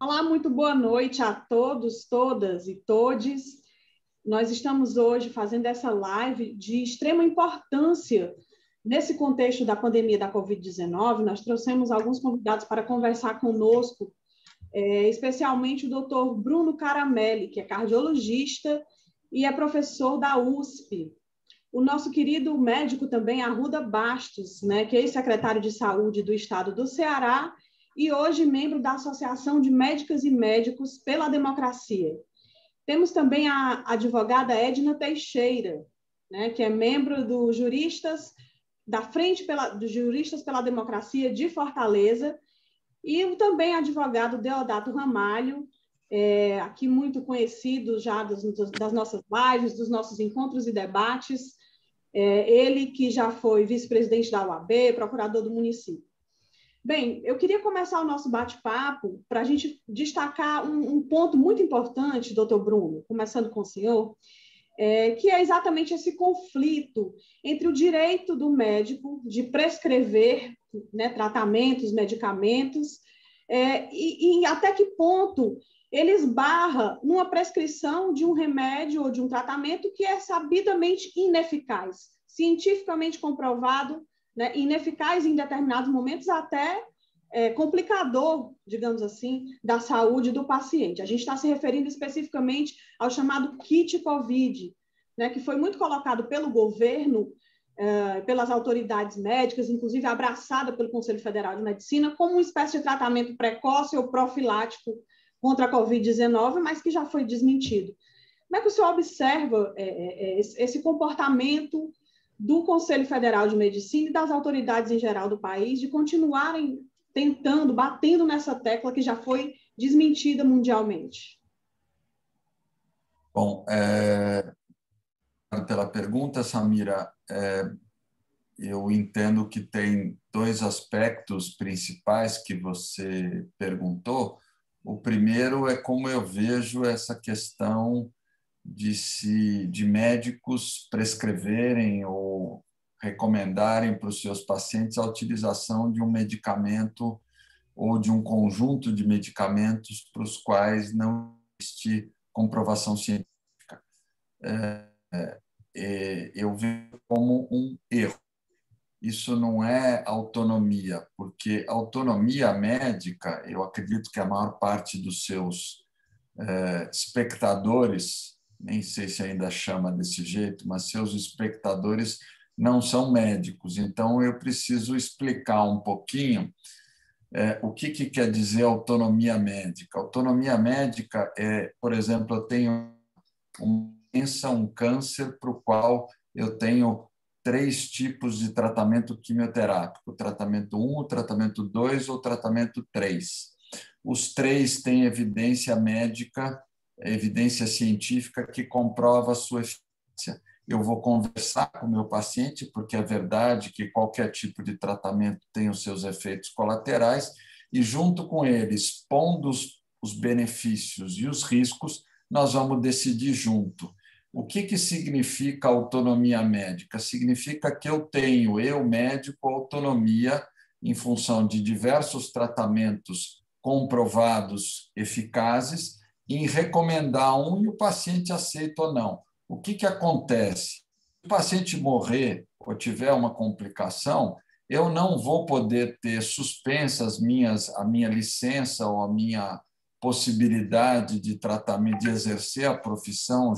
Olá, muito boa noite a todos, todas e todes. Nós estamos hoje fazendo essa live de extrema importância nesse contexto da pandemia da Covid-19. Nós trouxemos alguns convidados para conversar conosco, especialmente o doutor Bruno Caramelli, que é cardiologista e é professor da USP. O nosso querido médico também, Arruda Bastos, né, que é ex-secretário de Saúde do Estado do Ceará e hoje membro da Associação de Médicas e Médicos pela Democracia. Temos também a advogada Edna Teixeira, né, que é membro do Juristas da Frente dos Juristas pela Democracia de Fortaleza, e também advogado Deodato Ramalho, aqui muito conhecido já das nossas lives, dos nossos encontros e debates, ele que já foi vice-presidente da UAB, procurador do município. Bem, eu queria começar o nosso bate-papo para a gente destacar um ponto muito importante, doutor Bruno, começando com o senhor, que é exatamente esse conflito entre o direito do médico de prescrever, né, tratamentos, medicamentos, e até que ponto ele esbarra numa prescrição de um remédio ou de um tratamento que é sabidamente ineficaz, cientificamente comprovado, né, ineficaz em determinados momentos, até complicador, digamos assim, da saúde do paciente. A gente está se referindo especificamente ao chamado kit COVID, né, que foi muito colocado pelo governo, pelas autoridades médicas, inclusive abraçada pelo Conselho Federal de Medicina, como uma espécie de tratamento precoce ou profilático contra a Covid-19, mas que já foi desmentido. Como é que o senhor observa esse comportamento do Conselho Federal de Medicina e das autoridades em geral do país de continuarem tentando, batendo nessa tecla que já foi desmentida mundialmente? Bom, pela pergunta, Samira, eu entendo que tem dois aspectos principais que você perguntou. O primeiro é como eu vejo essa questão de médicos prescreverem ou recomendarem para os seus pacientes a utilização de um medicamento ou de um conjunto de medicamentos para os quais não existe comprovação científica. Eu vejo como um erro. Isso não é autonomia, porque autonomia médica, eu acredito que a maior parte dos seus espectadores, nem sei se ainda chama desse jeito, mas seus espectadores não são médicos. Então, eu preciso explicar um pouquinho o que quer dizer autonomia médica. Autonomia médica é, por exemplo, eu tenho uma doença, um câncer para o qual eu tenho 3 tipos de tratamento quimioterápico: o tratamento 1, o tratamento 2 ou o tratamento 3. Os 3 têm evidência médica, evidência científica que comprova a sua eficácia. Eu vou conversar com o meu paciente, porque é verdade que qualquer tipo de tratamento tem os seus efeitos colaterais, e junto com ele, expondo os benefícios e os riscos, nós vamos decidir junto. O que significa autonomia médica? Significa que eu tenho, eu médico, autonomia em função de diversos tratamentos comprovados eficazes em recomendar um e o paciente aceita ou não. O que acontece? Se o paciente morrer ou tiver uma complicação, eu não vou poder ter suspensas a minha licença ou a minha possibilidade de tratamento, de exercer a profissão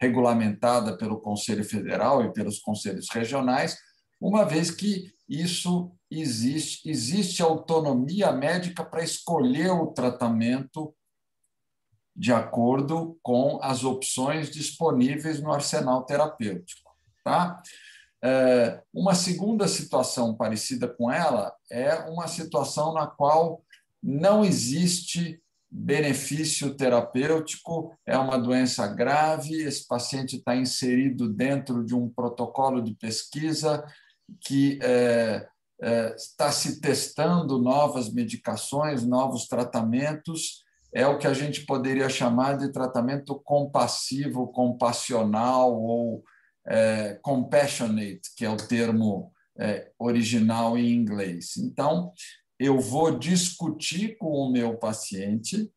regulamentada pelo Conselho Federal e pelos conselhos regionais, uma vez que isso existe autonomia médica para escolher o tratamento de acordo com as opções disponíveis no arsenal terapêutico. Tá? Uma segunda situação parecida com ela é uma situação na qual não existe benefício terapêutico, é uma doença grave, esse paciente está inserido dentro de um protocolo de pesquisa que está se testando novas medicações, novos tratamentos, é o que a gente poderia chamar de tratamento compassivo, compassional ou compassionate, que é o termo original em inglês. Então, eu vou discutir com o meu paciente,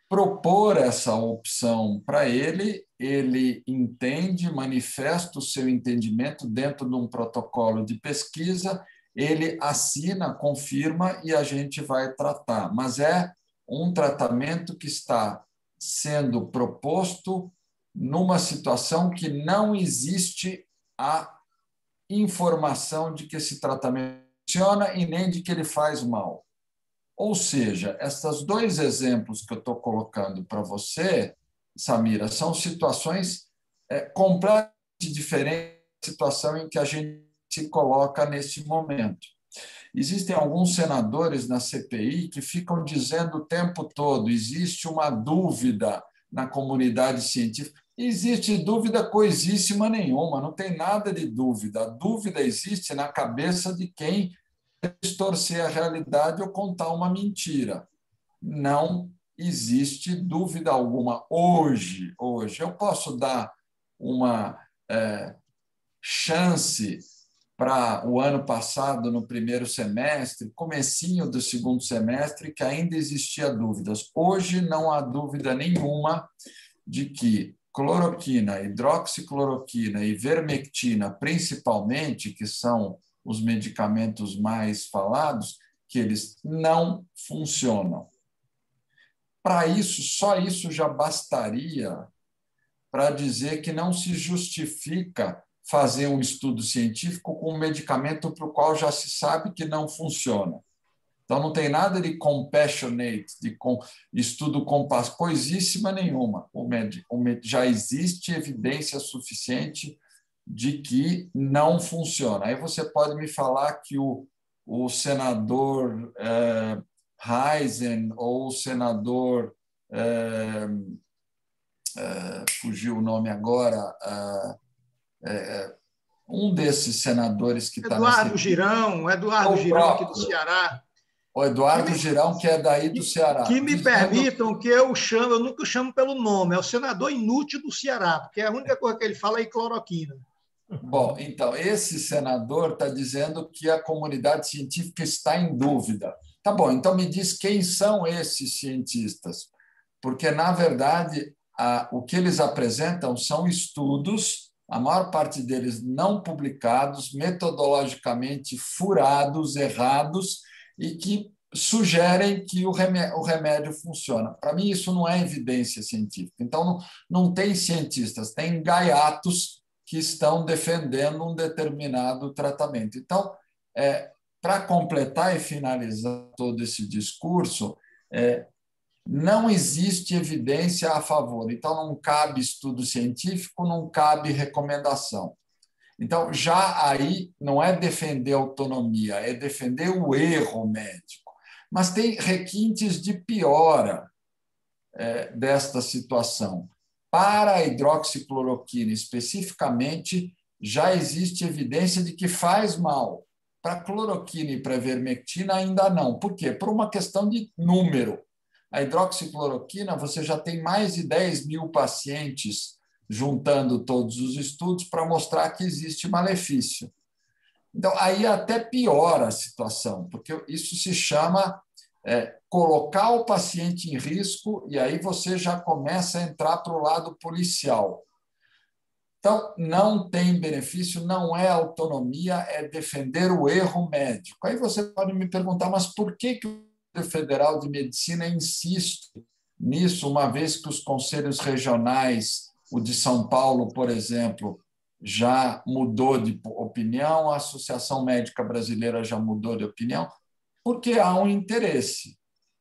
propor essa opção para ele, ele entende, manifesta o seu entendimento dentro de um protocolo de pesquisa, ele assina, confirma e a gente vai tratar. Mas é um tratamento que está sendo proposto numa situação que não existe a informação de que esse tratamento funciona e nem de que ele faz mal. Ou seja, esses dois exemplos que eu estou colocando para você, Samira, são situações completamente diferentes da situação em que a gente se coloca nesse momento. Existem alguns senadores na CPI que ficam dizendo o tempo todo: existe uma dúvida na comunidade científica. Existe dúvida coisíssima nenhuma, não tem nada de dúvida. A dúvida existe na cabeça de quem distorcer a realidade ou contar uma mentira. Não existe dúvida alguma. Hoje eu posso dar uma chance para o ano passado, no primeiro semestre, comecinho do segundo semestre, que ainda existia dúvidas. Hoje não há dúvida nenhuma de que cloroquina, hidroxicloroquina e ivermectina, principalmente, que são os medicamentos mais falados, que eles não funcionam. Para isso, só isso já bastaria para dizer que não se justifica fazer um estudo científico com um medicamento para o qual já se sabe que não funciona. Então, não tem nada de compassionate, de estudo compassivo, coisíssima nenhuma. Já existe evidência suficiente de que não funciona. Aí você pode me falar que o senador Heisen ou o senador... fugiu o nome agora... um desses senadores que está Eduardo Girão aqui do Ceará. O Eduardo Girão, que é daí do Ceará. Que me permitam que eu nunca chamo pelo nome, é o senador inútil do Ceará, porque a única coisa que ele fala é cloroquina. Bom, então, esse senador está dizendo que a comunidade científica está em dúvida. Tá bom, então me diz quem são esses cientistas, porque, na verdade, o que eles apresentam são estudos, a maior parte deles não publicados, metodologicamente furados, errados, e que sugerem que o remédio funciona. Para mim, isso não é evidência científica. Então, não tem cientistas, tem gaiatos que estão defendendo um determinado tratamento. Então, para completar e finalizar todo esse discurso, não existe evidência a favor. Então, não cabe estudo científico, não cabe recomendação. Então, já aí não é defender a autonomia, é defender o erro médico. Mas tem requintes de piora desta situação. Para a hidroxicloroquina, especificamente, já existe evidência de que faz mal. Para a cloroquina e para a ivermectina, ainda não. Por quê? Por uma questão de número. A hidroxicloroquina, você já tem mais de 10 mil pacientes juntando todos os estudos para mostrar que existe malefício. Então, aí até piora a situação, porque isso se chama colocar o paciente em risco, e aí você já começa a entrar para o lado policial. Então, não tem benefício, não é autonomia, é defender o erro médico. Aí você pode me perguntar, mas por que o Conselho Federal de Medicina insiste nisso, uma vez que os conselhos regionais, o de São Paulo, por exemplo, já mudou de opinião, a Associação Médica Brasileira já mudou de opinião? Porque há um interesse.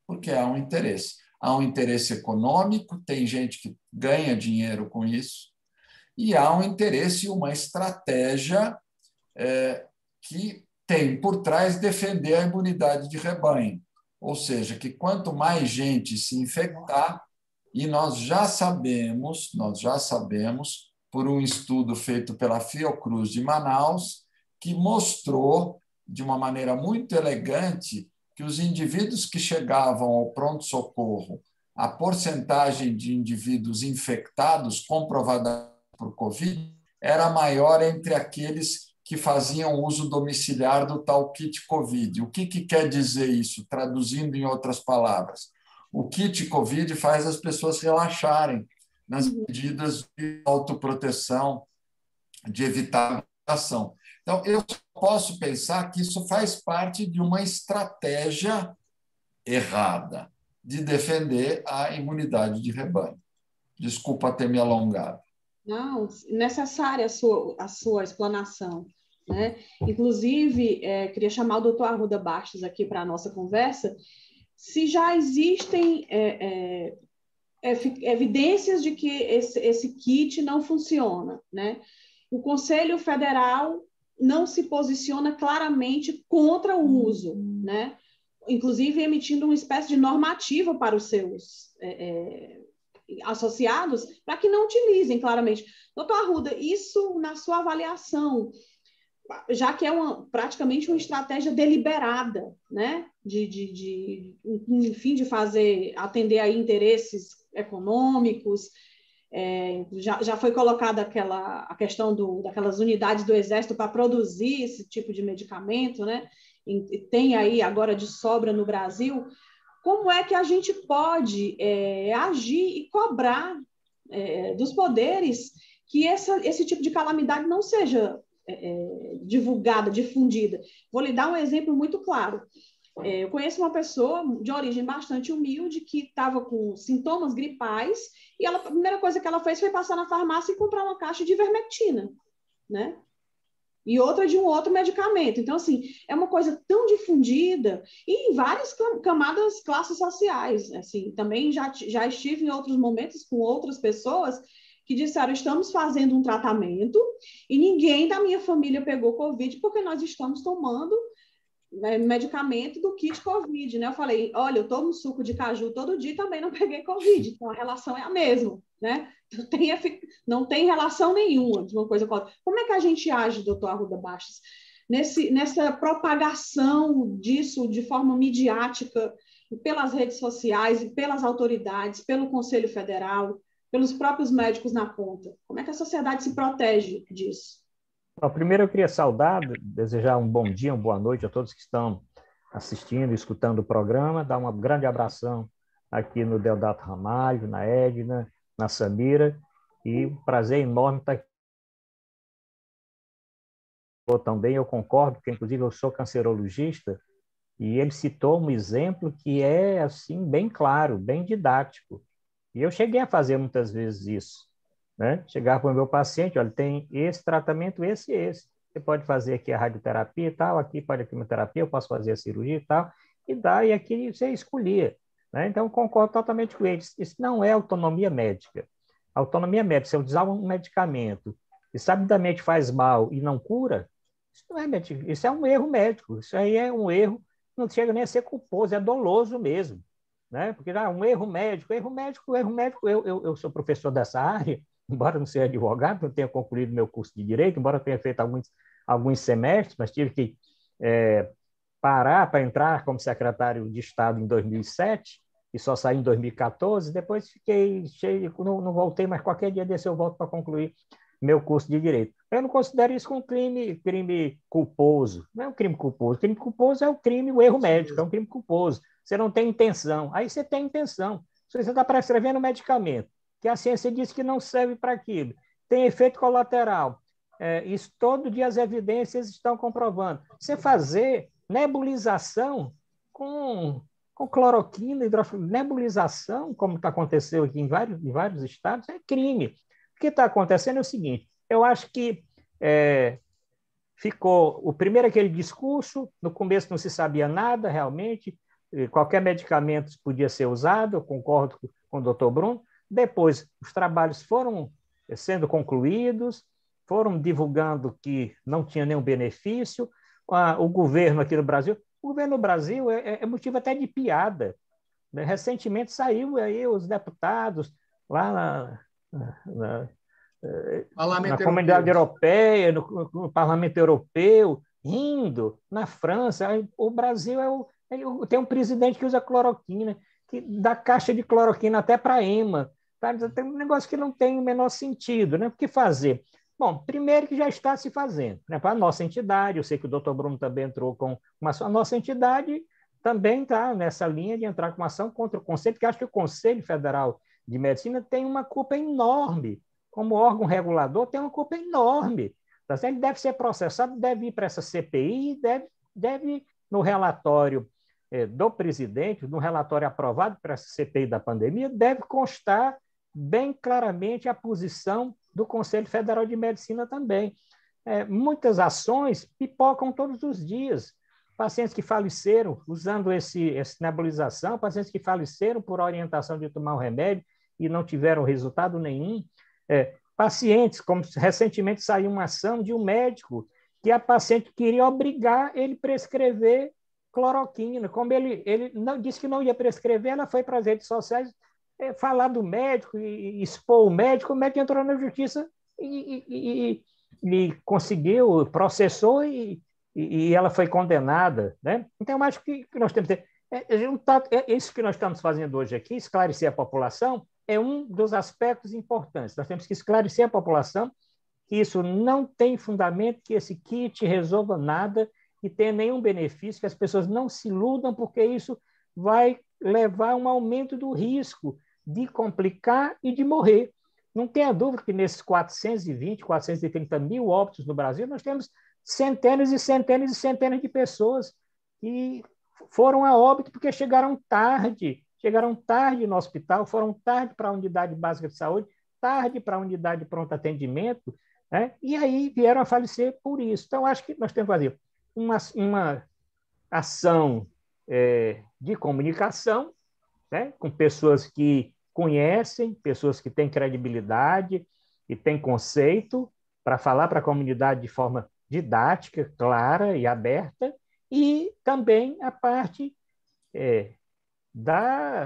Porque há um interesse. Há um interesse econômico, tem gente que ganha dinheiro com isso, e há um interesse e uma estratégia que tem por trás defender a imunidade de rebanho. Ou seja, que quanto mais gente se infectar, e nós já sabemos, por um estudo feito pela Fiocruz de Manaus, que mostrou, de uma maneira muito elegante, que os indivíduos que chegavam ao pronto-socorro, a porcentagem de indivíduos infectados, comprovadamente por Covid, era maior entre aqueles que faziam uso domiciliar do tal kit Covid. O que quer dizer isso, traduzindo em outras palavras? O kit Covid faz as pessoas relaxarem nas medidas de autoproteção, de evitar a ação. Então, eu posso pensar que isso faz parte de uma estratégia errada de defender a imunidade de rebanho. Desculpa ter me alongado. Não, necessária a sua explanação, né? Inclusive, queria chamar o doutor Arruda Bastos aqui para a nossa conversa, se já existem evidências de que esse kit não funciona, né? O Conselho Federal não se posiciona claramente contra o uso, né? Inclusive emitindo uma espécie de normativa para os seus associados, para que não utilizem claramente. Doutor Arruda, isso na sua avaliação, já que é praticamente uma estratégia deliberada, né? Enfim, de atender a interesses econômicos, já foi colocada a questão daquelas unidades do Exército para produzir esse tipo de medicamento, né? E tem aí agora de sobra no Brasil. Como é que a gente pode agir e cobrar dos poderes que esse tipo de calamidade não seja divulgada, difundida? Vou lhe dar um exemplo muito claro. Eu conheço uma pessoa de origem bastante humilde que estava com sintomas gripais e a primeira coisa que ela fez foi passar na farmácia e comprar uma caixa de ivermectina, né? E outra de um outro medicamento. Então, assim, é uma coisa tão difundida e em várias camadas, classes sociais. Assim, também já estive em outros momentos com outras pessoas que disseram, estamos fazendo um tratamento e ninguém da minha família pegou Covid porque nós estamos tomando medicamento do kit Covid, né? Eu falei, olha, eu tomo suco de caju todo dia e também não peguei Covid, então a relação é a mesma, né? Não tem relação nenhuma de uma coisa com a outra. Como é que a gente age, doutor Arruda Bastos, nessa propagação disso de forma midiática pelas redes sociais e pelas autoridades, pelo Conselho Federal, pelos próprios médicos na ponta? Como é que a sociedade se protege disso? Bom, primeiro eu queria desejar um bom dia, uma boa noite a todos que estão assistindo, escutando o programa, dar um grande abração aqui no Deodato Ramalho, na Edna, na Samira, e um prazer enorme estar aqui. Também eu concordo, porque inclusive eu sou cancerologista, e ele citou um exemplo que é assim bem claro, bem didático. E eu cheguei a fazer muitas vezes isso, né? Chegar para o meu paciente, olha, tem esse tratamento, esse e esse. Você pode fazer aqui a radioterapia e tal, aqui pode a quimioterapia, eu posso fazer a cirurgia e tal, e aqui você escolhia, né? Então, eu concordo totalmente com eles. Isso não é autonomia médica. A autonomia médica, se eu usar um medicamento e sabidamente faz mal e não cura, isso não é médico, isso é um erro médico. Isso aí é um erro, não chega nem a ser culposo, é doloso mesmo, né? Porque um erro médico, eu sou professor dessa área, embora não seja advogado, não tenha concluído meu curso de Direito, embora tenha feito alguns semestres, mas tive que parar para entrar como secretário de Estado em 2007 e só saí em 2014, depois fiquei cheio, não voltei, mas qualquer dia desse eu volto para concluir meu curso de Direito. Eu não considero isso um crime culposo. Não é um crime culposo. O crime culposo é o erro médico, é um crime culposo. Você não tem intenção. Aí você tem intenção. Se você está prescrevendo medicamento, que a ciência diz que não serve para aquilo, tem efeito colateral. Isso todo dia as evidências estão comprovando. Você fazer nebulização com cloroquina, nebulização, como aconteceu aqui em vários estados, é crime. O que está acontecendo é o seguinte, eu acho que ficou o primeiro aquele discurso, no começo não se sabia nada realmente, qualquer medicamento podia ser usado, eu concordo com o doutor Bruno. Depois, os trabalhos foram sendo concluídos, foram divulgando que não tinha nenhum benefício. O governo aqui no Brasil, é motivo até de piada, né? Recentemente saiu aí os deputados lá na Comunidade Europeia, no Parlamento Europeu, rindo. Na França, o Brasil tem um presidente que usa cloroquina, que dá caixa de cloroquina até para EMA. Tá? Tem um negócio que não tem o menor sentido, né? O que fazer? Bom, primeiro que já está se fazendo, né? Para a nossa entidade, eu sei que o doutor Bruno também entrou com uma ação, a nossa entidade também está nessa linha de entrar com uma ação contra o Conselho, porque acho que o Conselho Federal de Medicina tem uma culpa enorme, como órgão regulador, tem uma culpa enorme. Então, ele deve ser processado, deve ir para essa CPI, deve no relatório do presidente, no relatório aprovado para essa CPI da pandemia, deve constar bem claramente a posição do Conselho Federal de Medicina também. Muitas ações pipocam todos os dias. Pacientes que faleceram usando essa nebulização, pacientes que faleceram por orientação de tomar o remédio e não tiveram resultado nenhum. Pacientes, como recentemente saiu uma ação de um médico que a paciente queria obrigar ele a prescrever cloroquina. Como ele não, disse que não ia prescrever, ela foi para as redes sociais falar do médico e expor o médico entrou na justiça e conseguiu, processou e ela foi condenada, né? Então, eu acho que nós temos que ter... isso que nós estamos fazendo hoje aqui, esclarecer a população, é um dos aspectos importantes. Nós temos que esclarecer a população que isso não tem fundamento, que esse kit resolva nada, que tenha nenhum benefício, que as pessoas não se iludam, porque isso vai levar a um aumento do risco de complicar e de morrer. Não tenha dúvida que nesses 430 mil óbitos no Brasil, nós temos centenas e centenas e centenas de pessoas que foram a óbito porque chegaram tarde no hospital, foram tarde para a unidade básica de saúde, tarde para a unidade de pronto atendimento, né? E aí vieram a falecer por isso. Então, acho que nós temos que fazer uma ação de comunicação, né? Com pessoas que conhecem, pessoas que têm credibilidade e têm conceito para falar para a comunidade de forma didática, clara e aberta, e também a parte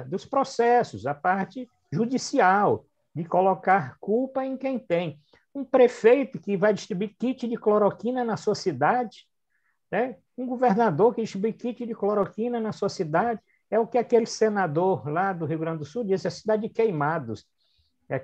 dos processos, a parte judicial, de colocar culpa em quem tem. Um prefeito que vai distribuir kit de cloroquina na sua cidade, né? Um governador que distribui kit de cloroquina na sua cidade, é o que aquele senador lá do Rio Grande do Sul disse, a cidade de Queimados.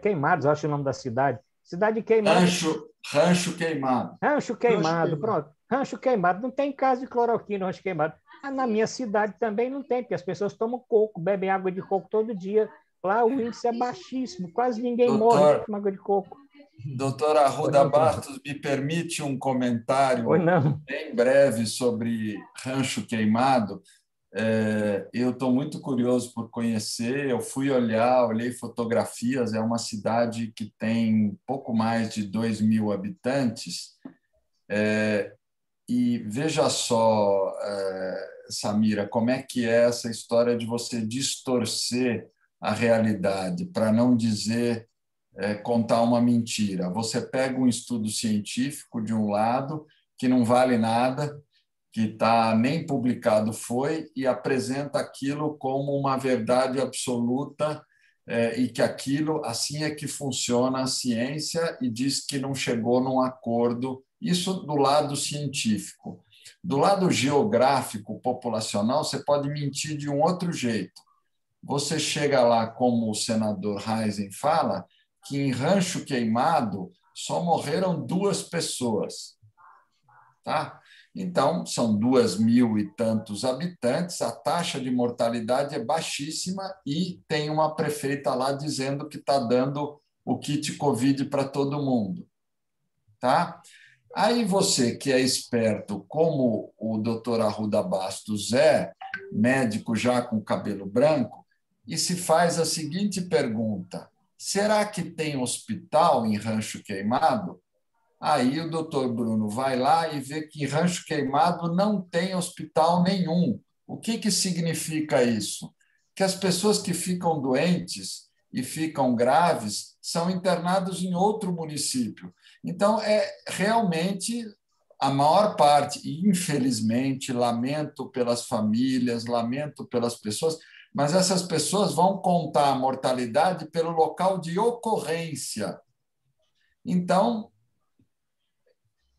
Queimados, acho o nome da cidade. Cidade de Queimados. Rancho Queimado. Rancho Queimado, pronto. Rancho Queimado. Não tem caso de cloroquina no Rancho Queimado. Na minha cidade também não tem, porque as pessoas tomam coco, bebem água de coco todo dia. Lá o índice é baixíssimo, quase ninguém morre com água de coco. Doutor Arruda Bastos, me permite um comentário bem breve sobre Rancho Queimado. Eu estou muito curioso por conhecer, eu fui olhei fotografias, é uma cidade que tem pouco mais de 2.000 habitantes, e veja só, Samira, como é que é essa história de você distorcer a realidade, para não dizer, contar uma mentira. Você pega um estudo científico de um lado, que não vale nada, que nem publicado foi, e apresenta aquilo como uma verdade absoluta, e que aquilo, assim é que funciona a ciência, e diz que não chegou num acordo. Isso do lado científico. Do lado geográfico, populacional, você pode mentir de um outro jeito. Você chega lá, como o senador Reisen fala, que em Rancho Queimado só morreram 2 pessoas. Tá? Então, são 2.000 e tantos habitantes, a taxa de mortalidade é baixíssima e tem uma prefeita lá dizendo que está dando o kit Covid para todo mundo. Tá? Aí você, que é esperto, como o doutor Arruda Bastos médico já com cabelo branco, e se faz a seguinte pergunta: será que tem hospital em Rancho Queimado? Aí o doutor Bruno vai lá e vê que em Rancho Queimado não tem hospital nenhum. O que significa isso? Que as pessoas que ficam doentes e ficam graves são internados em outro município. Então, realmente a maior parte, e infelizmente, lamento pelas famílias, lamento pelas pessoas, mas essas pessoas vão contar a mortalidade pelo local de ocorrência. Então,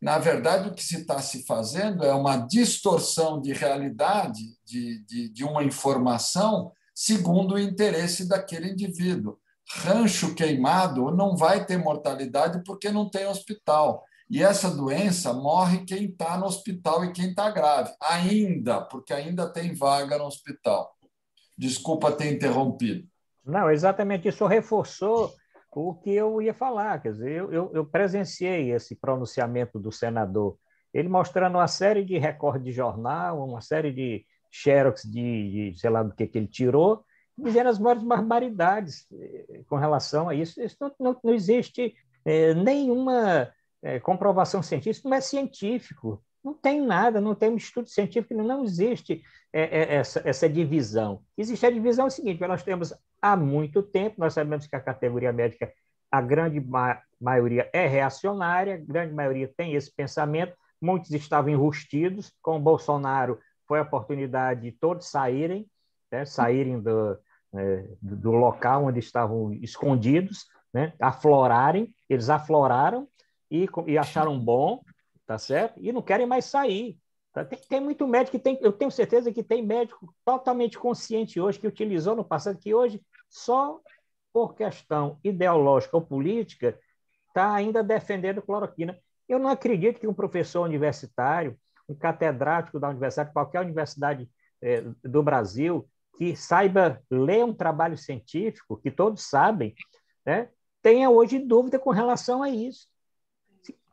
na verdade, o que se está se fazendo é uma distorção de realidade de uma informação segundo o interesse daquele indivíduo. Rancho queimado não vai ter mortalidade porque não tem hospital. E essa doença morre quem está no hospital e quem está grave. Ainda, porque ainda tem vaga no hospital. Desculpa ter interrompido. Não, exatamente isso reforçou o que eu ia falar. Quer dizer, eu presenciei esse pronunciamento do senador, ele mostrando uma série de recortes de jornal, uma série de xerox sei lá do que ele tirou, dizendo as maiores barbaridades com relação a isso. Isso não existe nenhuma comprovação científica, isso não é científico. Não tem nada, não tem um estudo científico, não existe essa divisão. Existe a divisão seguinte: nós temos há muito tempo, nós sabemos que a categoria médica, a grande maioria é reacionária, a grande maioria tem esse pensamento, muitos estavam enrustidos, com o Bolsonaro foi a oportunidade de todos saírem, né, saírem do local onde estavam escondidos, né, aflorarem, eles afloraram e acharam bom, tá certo? E não querem mais sair. Tá? Tem muito médico eu tenho certeza que tem médico totalmente consciente hoje, que utilizou no passado, que hoje, só por questão ideológica ou política, está ainda defendendo cloroquina. Eu não acredito que um professor universitário, um catedrático da universidade, qualquer universidade do Brasil, que saiba ler um trabalho científico, que todos sabem, né, tenha hoje dúvida com relação a isso.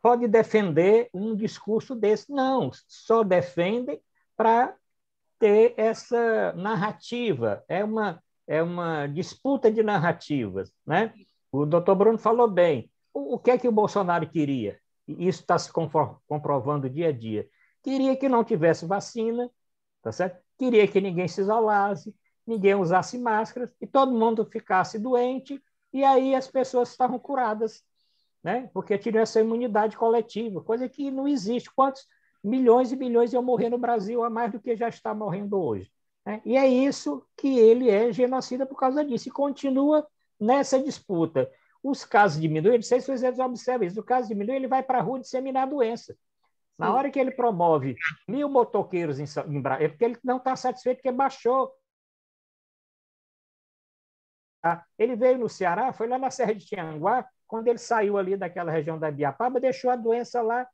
Pode defender um discurso desse. Não, só defendem para ter essa narrativa. É uma disputa de narrativas, né? O doutor Bruno falou bem. O que é que o Bolsonaro queria? E isso está se comprovando dia a dia. Queria que não tivesse vacina, tá certo? Queria que ninguém se isolasse, ninguém usasse máscaras, e todo mundo ficasse doente, e aí as pessoas estavam curadas, né? Porque tinha essa imunidade coletiva, coisa que não existe. Quantos milhões e milhões iam morrer no Brasil a mais do que já está morrendo hoje, né? E é isso que ele é genocida por causa disso, e continua nessa disputa. Os casos diminuem, não sei se vocês observam isso, o caso diminui, ele vai para a rua disseminar a doença. Na hora que ele promove 1.000 motoqueiros em Brasília, é porque ele não está satisfeito, porque baixou. Ele veio no Ceará, foi lá na Serra de Tianguá, quando ele saiu ali daquela região da Ibiapaba, deixou a doença lá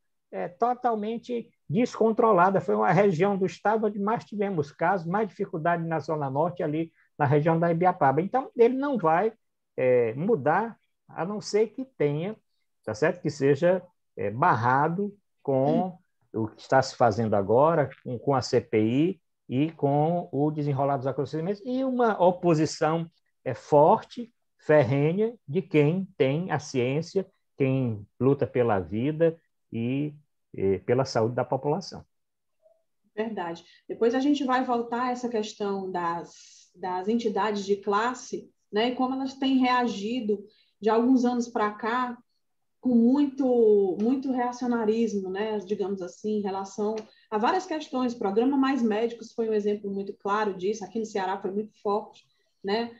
totalmente descontrolada. Foi uma região do estado onde mais tivemos casos, mais dificuldade na Zona Norte, ali na região da Ibiapaba. Então, ele não vai mudar, a não ser que tenha, tá certo? Que seja barrado com o que está se fazendo agora, com a CPI e com o desenrolar dos acontecimentos, e uma oposição forte, ferrenha, de quem tem a ciência, quem luta pela vida e pela saúde da população. Verdade. Depois a gente vai voltar a essa questão das entidades de classe, né, e como elas têm reagido de alguns anos para cá com muito reacionarismo, né, digamos assim, em relação a várias questões. O programa Mais Médicos foi um exemplo muito claro disso, aqui no Ceará foi muito forte, né,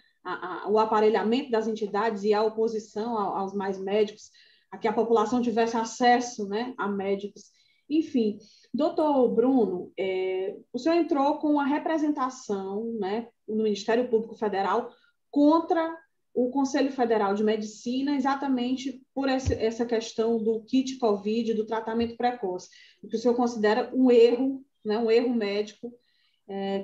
o aparelhamento das entidades e a oposição aos mais médicos, a que a população tivesse acesso, né, a médicos. Enfim, doutor Bruno, o senhor entrou com a representação, né, no Ministério Público Federal contra o Conselho Federal de Medicina, exatamente por essa questão do kit COVID, do tratamento precoce, o que o senhor considera um erro, né, um erro médico,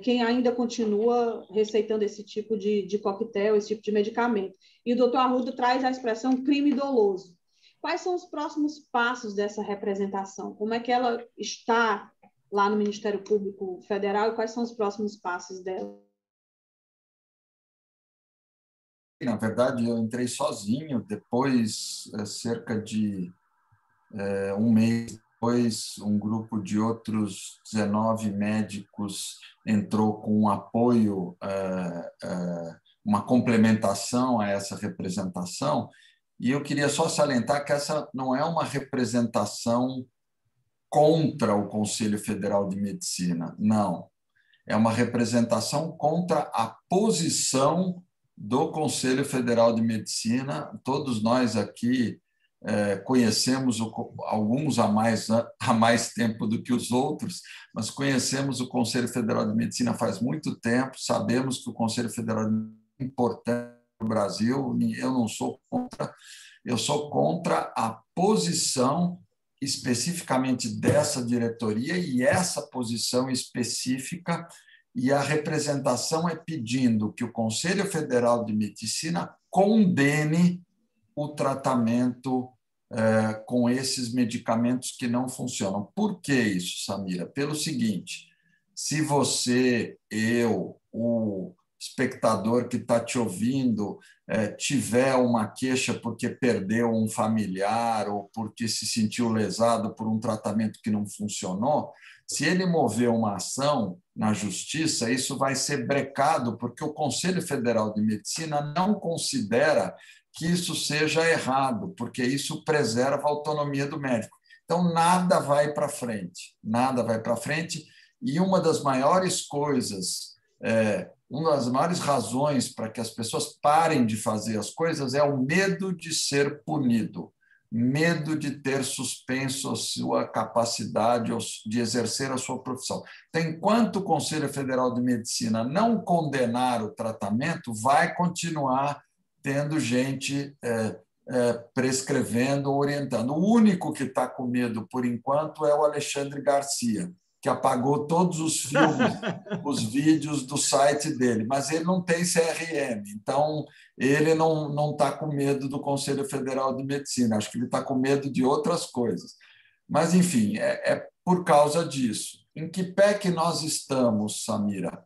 quem ainda continua receitando esse tipo de coquetel, esse tipo de medicamento. E o doutor Arruda traz a expressão crime doloso. Quais são os próximos passos dessa representação? Como é que ela está lá no Ministério Público Federal e quais são os próximos passos dela? Na verdade, eu entrei sozinho, depois, cerca de um mês depois, um grupo de outros 19 médicos entrou com um apoio, uma complementação a essa representação, e eu queria só salientar que essa não é uma representação contra o Conselho Federal de Medicina, não. É uma representação contra a posição do Conselho Federal de Medicina. Todos nós aqui conhecemos, alguns há mais tempo do que os outros, mas conhecemos o Conselho Federal de Medicina faz muito tempo, sabemos que o Conselho Federal é importante Brasil, eu não sou contra, eu sou contra a posição especificamente dessa diretoria, e essa posição específica e a representação é pedindo que o Conselho Federal de Medicina condene o tratamento com esses medicamentos que não funcionam. Por que isso, Samira? Pelo seguinte, se você, eu, o espectador que está te ouvindo tiver uma queixa porque perdeu um familiar ou porque se sentiu lesado por um tratamento que não funcionou, se ele mover uma ação na justiça, isso vai ser brecado, porque o Conselho Federal de Medicina não considera que isso seja errado, porque isso preserva a autonomia do médico. Então, nada vai para frente, nada vai para frente. E uma das maiores coisas, uma das maiores razões para que as pessoas parem de fazer as coisas é o medo de ser punido, medo de ter suspenso a sua capacidade de exercer a sua profissão. Então, enquanto o Conselho Federal de Medicina não condenar o tratamento, vai continuar tendo gente prescrevendo, orientando. O único que está com medo, por enquanto, é o Alexandre Garcia, que apagou todos os filmes, os vídeos do site dele, mas ele não tem CRM, então ele não está com medo do Conselho Federal de Medicina, acho que ele está com medo de outras coisas. Mas, enfim, é por causa disso. Em que pé que nós estamos, Samira?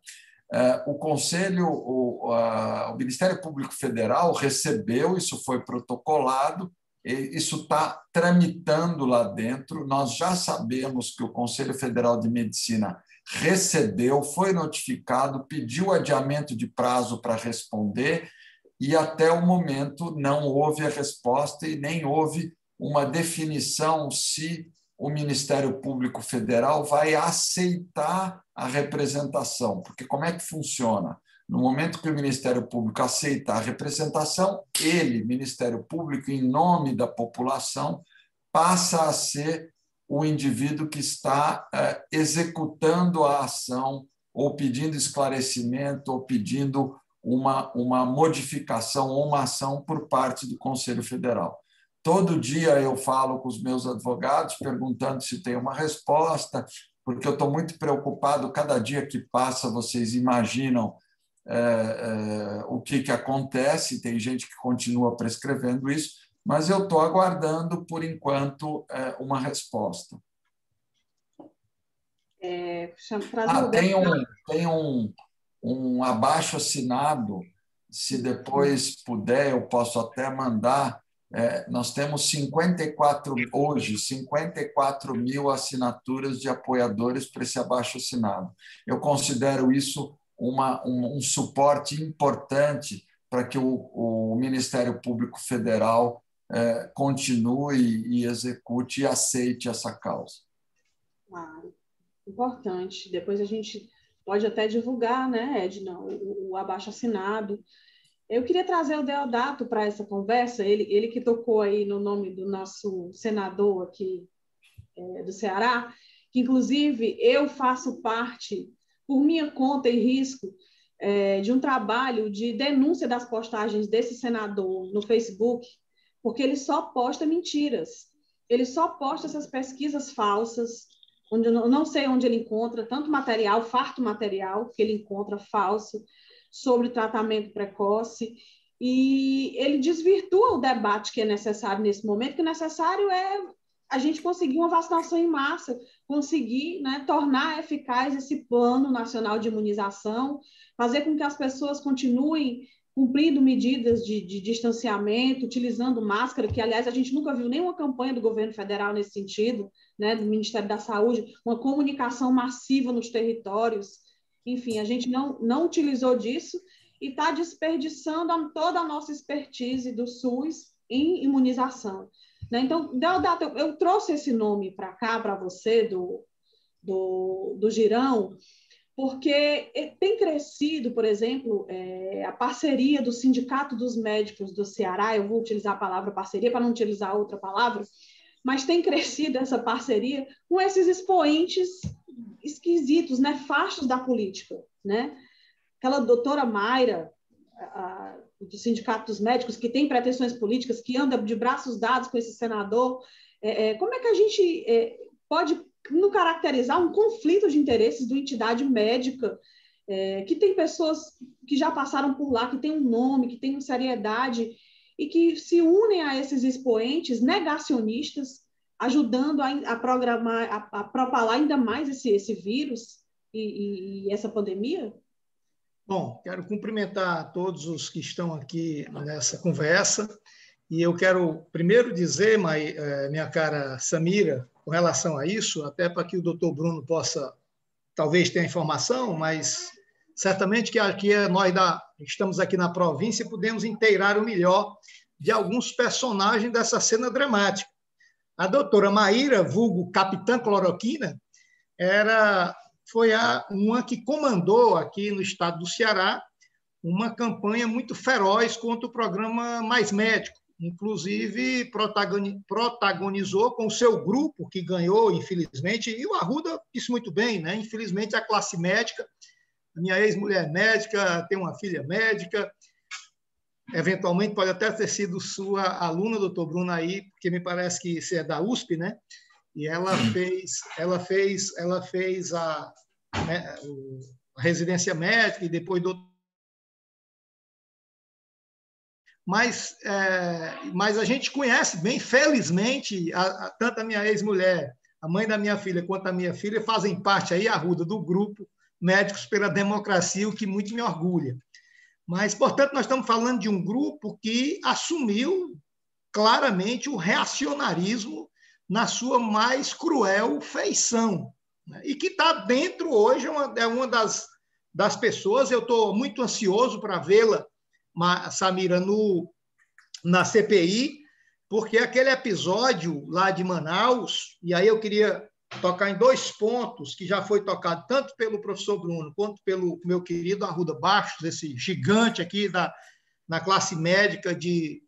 O Conselho, o Ministério Público Federal recebeu, isso foi protocolado, isso está tramitando lá dentro. Nós já sabemos que o Conselho Federal de Medicina recebeu, foi notificado, pediu adiamento de prazo para responder e, até o momento, não houve a resposta e nem houve uma definição se o Ministério Público Federal vai aceitar a representação. Porque como é que funciona? No momento que o Ministério Público aceita a representação, ele, Ministério Público, em nome da população, passa a ser o indivíduo que está executando a ação, ou pedindo esclarecimento, ou pedindo uma modificação ou uma ação por parte do Conselho Federal. Todo dia eu falo com os meus advogados, perguntando se tem uma resposta, porque eu estou muito preocupado. Cada dia que passa, vocês imaginam o que acontece, tem gente que continua prescrevendo isso, mas eu estou aguardando, por enquanto, uma resposta. Tem um abaixo-assinado, se depois puder, eu posso até mandar. Nós temos 54 mil assinaturas de apoiadores para esse abaixo-assinado. Eu considero isso um suporte importante para que o Ministério Público Federal continue e execute e aceite essa causa. Importante. Depois a gente pode até divulgar, né, Edna, o abaixo-assinado. Eu queria trazer o Deodato para essa conversa, ele que tocou aí no nome do nosso senador aqui do Ceará, que, inclusive, eu faço parte, por minha conta e risco, de um trabalho de denúncia das postagens desse senador no Facebook, porque ele só posta mentiras, ele só posta essas pesquisas falsas, onde eu não sei onde ele encontra tanto material, farto material, que ele encontra falso, sobre tratamento precoce, e ele desvirtua o debate que é necessário nesse momento, que o necessário é a gente conseguir uma vacinação em massa, conseguir, né, tornar eficaz esse plano nacional de imunização, fazer com que as pessoas continuem cumprindo medidas de distanciamento, utilizando máscara, que, aliás, a gente nunca viu nenhuma campanha do governo federal nesse sentido, né, do Ministério da Saúde, uma comunicação massiva nos territórios. Enfim, a gente não utilizou disso e está desperdiçando toda a nossa expertise do SUS em imunização. Né? Então, Deodato, eu trouxe esse nome para cá, para você, do Girão, porque tem crescido, por exemplo, a parceria do Sindicato dos Médicos do Ceará, eu vou utilizar a palavra parceria para não utilizar outra palavra, mas tem crescido essa parceria com esses expoentes esquisitos, nefastos da política, né? Aquela doutora Mayra, do Sindicato dos Médicos, que tem pretensões políticas, que anda de braços dados com esse senador, como é que a gente pode não caracterizar um conflito de interesses de uma entidade médica, que tem pessoas que já passaram por lá, que tem um nome, que tem uma seriedade, e que se unem a esses expoentes negacionistas, ajudando a programar, a propalar ainda mais esse vírus e essa pandemia? Bom, quero cumprimentar todos os que estão aqui nessa conversa, e eu quero primeiro dizer, minha cara Samira, com relação a isso, até para que o doutor Bruno possa, talvez tenha informação, mas certamente que aqui nós estamos aqui na província e podemos inteirar o melhor de alguns personagens dessa cena dramática. A doutora Maíra, vulgo Capitã Cloroquina, foi uma que comandou aqui no estado do Ceará uma campanha muito feroz contra o programa Mais Médico. Inclusive, protagonizou com o seu grupo, que ganhou, infelizmente, e o Arruda disse muito bem, né? Infelizmente, a classe médica, a minha ex-mulher médica, tem uma filha médica, eventualmente pode até ter sido sua aluna, doutor Bruno, aí, porque me parece que você é da USP, né? E ela fez a residência médica e depois mas a gente conhece bem, felizmente, tanto a minha ex-mulher, a mãe da minha filha, quanto a minha filha fazem parte aí, Arruda, do grupo Médicos pela Democracia, o que muito me orgulha. Mas, portanto, nós estamos falando de um grupo que assumiu claramente o reacionarismo na sua mais cruel feição, né? E que está dentro hoje, é uma das pessoas, eu estou muito ansioso para vê-la, Samira, na CPI, porque aquele episódio lá de Manaus, e aí eu queria tocar em dois pontos que já foi tocado tanto pelo professor Bruno quanto pelo meu querido Arruda Bastos, esse gigante aqui na classe médica de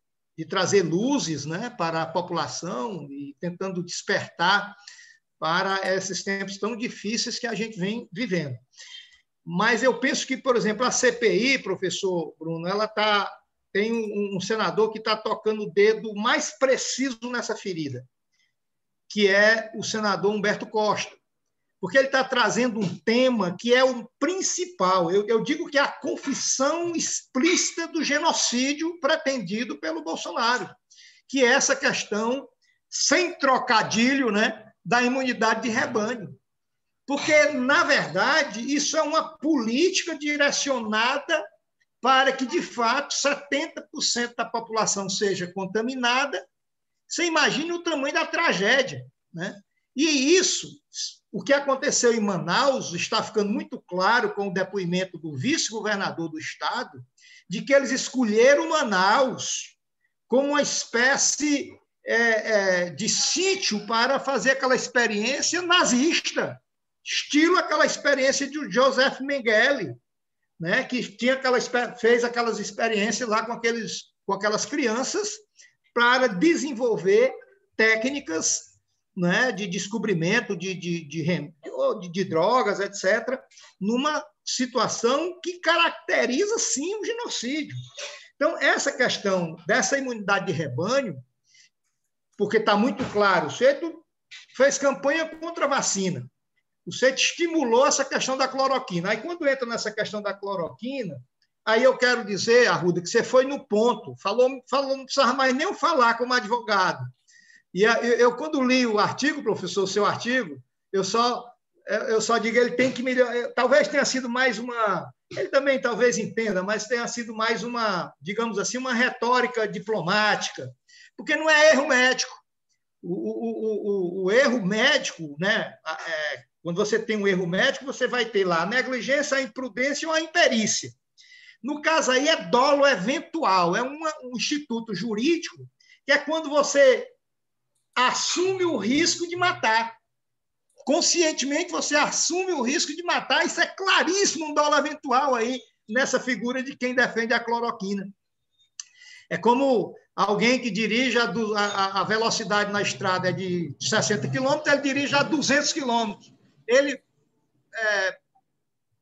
trazer luzes, né, para a população e tentando despertar para esses tempos tão difíceis que a gente vem vivendo. Mas eu penso que, por exemplo, a CPI, professor Bruno, tem um senador que está tocando o dedo mais preciso nessa ferida, que é o senador Humberto Costa, porque ele está trazendo um tema que é o principal. Eu digo que é a confissão explícita do genocídio pretendido pelo Bolsonaro, que é essa questão, sem trocadilho, né, da imunidade de rebanho. Porque, na verdade, isso é uma política direcionada para que, de fato, 70% da população seja contaminada. Você imagine o tamanho da tragédia, né? E isso, o que aconteceu em Manaus, está ficando muito claro com o depoimento do vice-governador do estado, de que eles escolheram Manaus como uma espécie de sítio para fazer aquela experiência nazista, estilo aquela experiência de Joseph Mengele, né, que fez aquelas experiências lá com aquelas crianças para desenvolver técnicas, né, de descobrimento de drogas, etc., numa situação que caracteriza, sim, o genocídio. Então, essa questão dessa imunidade de rebanho, porque está muito claro, o sujeito fez campanha contra a vacina, o sujeito estimulou essa questão da cloroquina. Aí, quando entra nessa questão da cloroquina, aí eu quero dizer, Arruda, que você foi no ponto, falou não precisava mais nem falar como advogado. E eu, quando li o artigo, professor, o seu artigo, eu só digo, ele tem que melhorar. Talvez tenha sido mais uma... Ele também talvez entenda, mas tenha sido mais uma, digamos assim, uma retórica diplomática, porque não é erro médico. O erro médico, né? Quando você tem um erro médico, você vai ter lá a negligência, a imprudência ou a imperícia. No caso aí, é dolo eventual, é um instituto jurídico, que é quando você assume o risco de matar. Conscientemente, você assume o risco de matar, isso é claríssimo, um dolo eventual aí, nessa figura de quem defende a cloroquina. É como alguém que dirige a velocidade na estrada é de 60 km, ele dirige a 200 km. Ele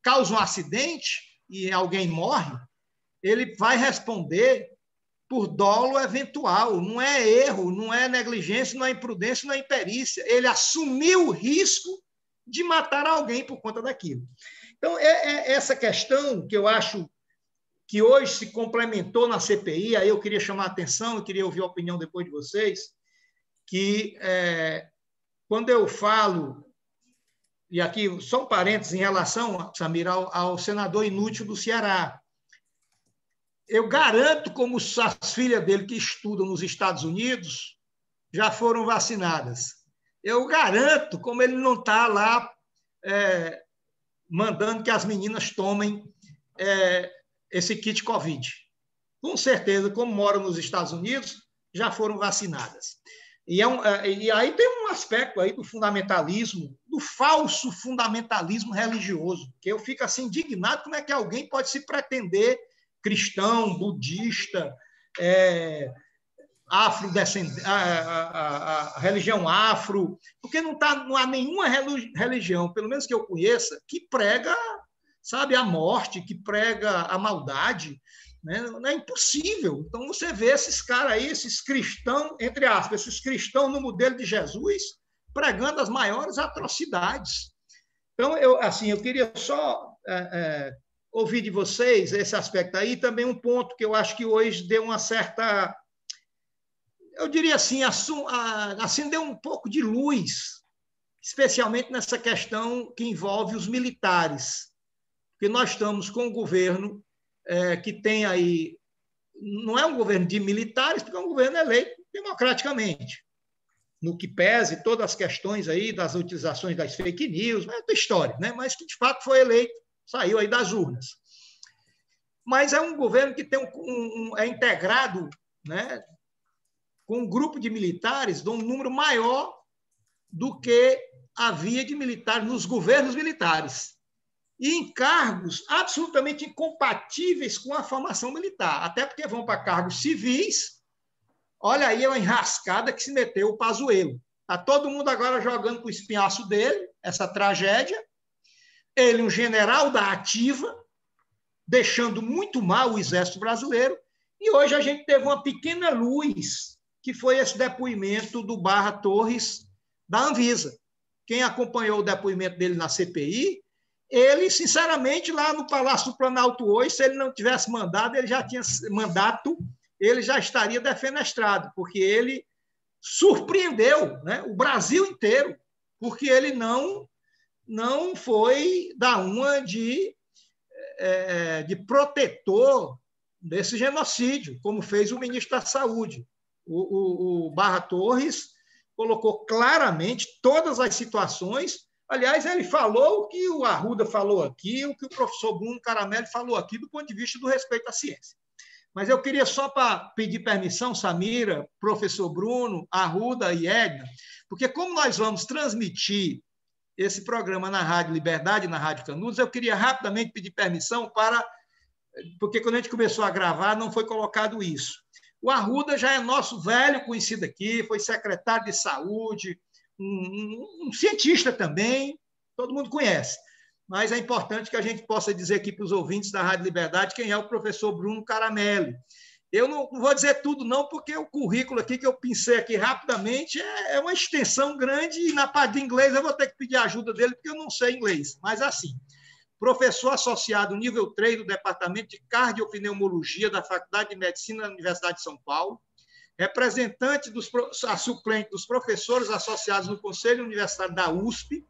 causa um acidente e alguém morre, ele vai responder por dolo eventual. Não é erro, não é negligência, não é imprudência, não é imperícia. Ele assumiu o risco de matar alguém por conta daquilo. Então, é essa questão que eu acho que hoje se complementou na CPI, aí eu queria chamar a atenção, eu queria ouvir a opinião depois de vocês, que quando eu falo, e aqui só um parênteses em relação, Samir, ao senador inútil do Ceará, eu garanto como as filhas dele que estudam nos Estados Unidos já foram vacinadas. Eu garanto como ele não está lá mandando que as meninas tomem esse kit Covid. Com certeza, como moram nos Estados Unidos, já foram vacinadas. E aí tem um aspecto aí do fundamentalismo, do falso fundamentalismo religioso, que eu fico assim indignado como é que alguém pode se pretender cristão, budista, afrodescendente, a religião afro, porque não há nenhuma religião, pelo menos que eu conheça, que prega, sabe, a morte, que prega a maldade, né? Não é impossível. Então, você vê esses caras aí, esses cristãos, entre aspas, esses cristãos no modelo de Jesus, pregando as maiores atrocidades. Então, eu queria só ouvir de vocês esse aspecto aí, também um ponto que eu acho que hoje deu uma certa, eu diria assim, acendeu um pouco de luz, especialmente nessa questão que envolve os militares, porque nós estamos com um governo que tem aí, não é um governo de militares, porque é um governo eleito democraticamente, no que pese todas as questões aí das utilizações das fake news, é outra história, né? Mas que de fato foi eleito, saiu aí das urnas. Mas é um governo que tem é integrado, né, com um grupo de militares de um número maior do que havia de militares nos governos militares, e em cargos absolutamente incompatíveis com a formação militar, até porque vão para cargos civis. Olha aí a enrascada que se meteu o Pazuello. Está todo mundo agora jogando com o espinhaço dele, essa tragédia. Ele, um general da ativa, deixando muito mal o Exército Brasileiro, e hoje a gente teve uma pequena luz, que foi esse depoimento do Barra Torres, da Anvisa. Quem acompanhou o depoimento dele na CPI, ele, sinceramente, lá no Palácio do Planalto hoje, se ele não tivesse mandato, ele já estaria defenestrado, porque ele surpreendeu, né, o Brasil inteiro, porque ele não foi dar uma de protetor desse genocídio, como fez o ministro da Saúde. O Barra Torres colocou claramente todas as situações. Aliás, ele falou o que o Arruda falou aqui, o que o professor Bruno Caramelli falou aqui, do ponto de vista do respeito à ciência. Mas eu queria só pedir permissão, Samira, professor Bruno, Arruda e Edna, porque como nós vamos transmitir esse programa na Rádio Liberdade, na Rádio Canudos, eu queria rapidamente pedir permissão porque quando a gente começou a gravar, não foi colocado isso. O Arruda já é nosso velho conhecido aqui, foi secretário de saúde, um cientista também, todo mundo conhece. Mas é importante que a gente possa dizer aqui para os ouvintes da Rádio Liberdade quem é o professor Bruno Caramelli. Eu não vou dizer tudo, não, porque o currículo aqui que eu pincei aqui rapidamente é uma extensão grande, e na parte de inglês eu vou ter que pedir ajuda dele, porque eu não sei inglês. Mas assim, professor associado nível 3 do Departamento de Cardiopneumologia da Faculdade de Medicina da Universidade de São Paulo, representante suplente dos professores associados no Conselho Universitário da USP,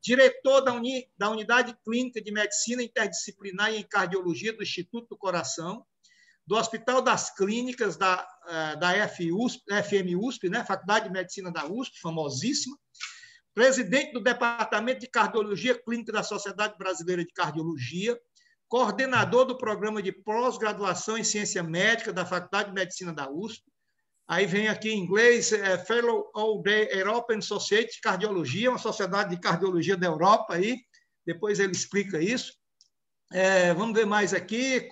diretor da Unidade Clínica de Medicina Interdisciplinar e em Cardiologia do Instituto do Coração, do Hospital das Clínicas da FM USP, né? Faculdade de Medicina da USP, famosíssima, presidente do Departamento de Cardiologia Clínica da Sociedade Brasileira de Cardiologia, coordenador do Programa de Pós-Graduação em Ciência Médica da Faculdade de Medicina da USP. Aí vem aqui em inglês, Fellow of the European Society de Cardiologia, uma sociedade de cardiologia da Europa, aí. Depois ele explica isso. Vamos ver mais aqui.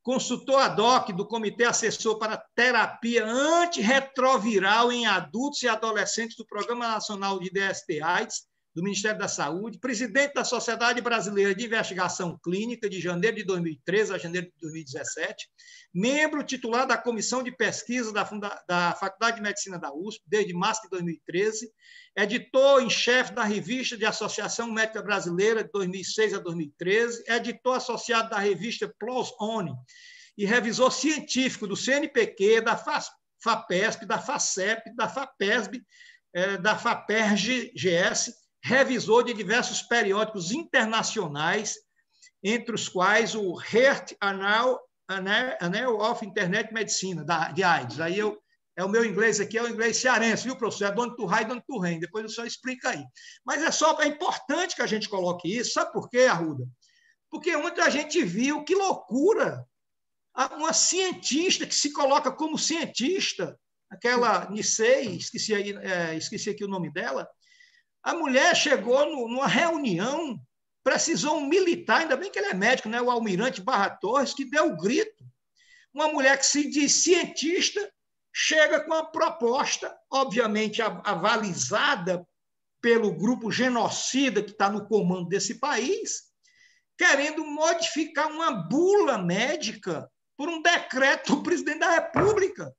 Consultor ad hoc do Comitê Assessor para Terapia Antirretroviral em Adultos e Adolescentes do Programa Nacional de DST-AIDS, do Ministério da Saúde, presidente da Sociedade Brasileira de Investigação Clínica, de janeiro de 2013 a janeiro de 2017, membro titular da Comissão de Pesquisa da Faculdade de Medicina da USP, desde março de 2013, editor em chefe da Revista de Associação Médica Brasileira, de 2006 a 2013, editor associado da revista PLOS ONI e revisor científico do CNPq, da FAPESP, da FACEP, da FAPESB, da FAPERGS, revisor de diversos periódicos internacionais, entre os quais o Heart Annal of Internet Medicine, de AIDS. Aí é o meu inglês aqui, é o inglês cearense, viu, professor? É Dona Turrai e Dona Turrem, depois o senhor explica aí. Mas é importante que a gente coloque isso, sabe por quê, Arruda? Porque muita gente viu, que loucura, uma cientista que se coloca como cientista, aquela Nicei, esqueci aqui o nome dela, a mulher chegou numa reunião, precisou um militar, ainda bem que ele é médico, né, o Almirante Barra Torres, que deu o grito. Uma mulher que se diz cientista chega com a proposta, obviamente avalizada pelo grupo genocida que está no comando desse país, querendo modificar uma bula médica por um decreto do presidente da República.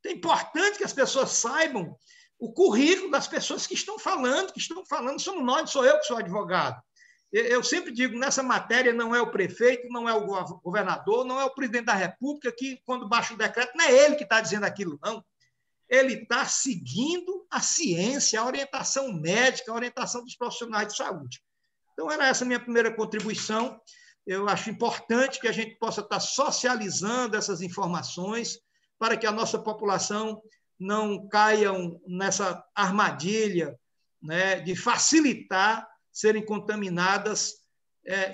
É importante que as pessoas saibam o currículo das pessoas que estão falando, somos nós, sou eu que sou advogado. Eu sempre digo, nessa matéria não é o prefeito, não é o governador, não é o presidente da República que, quando baixa o decreto, não é ele que está dizendo aquilo, não. Ele está seguindo a ciência, a orientação médica, a orientação dos profissionais de saúde. Então, era essa a minha primeira contribuição. Eu acho importante que a gente possa estar socializando essas informações para que a nossa população não caia nessa armadilha, né, de facilitar serem contaminadas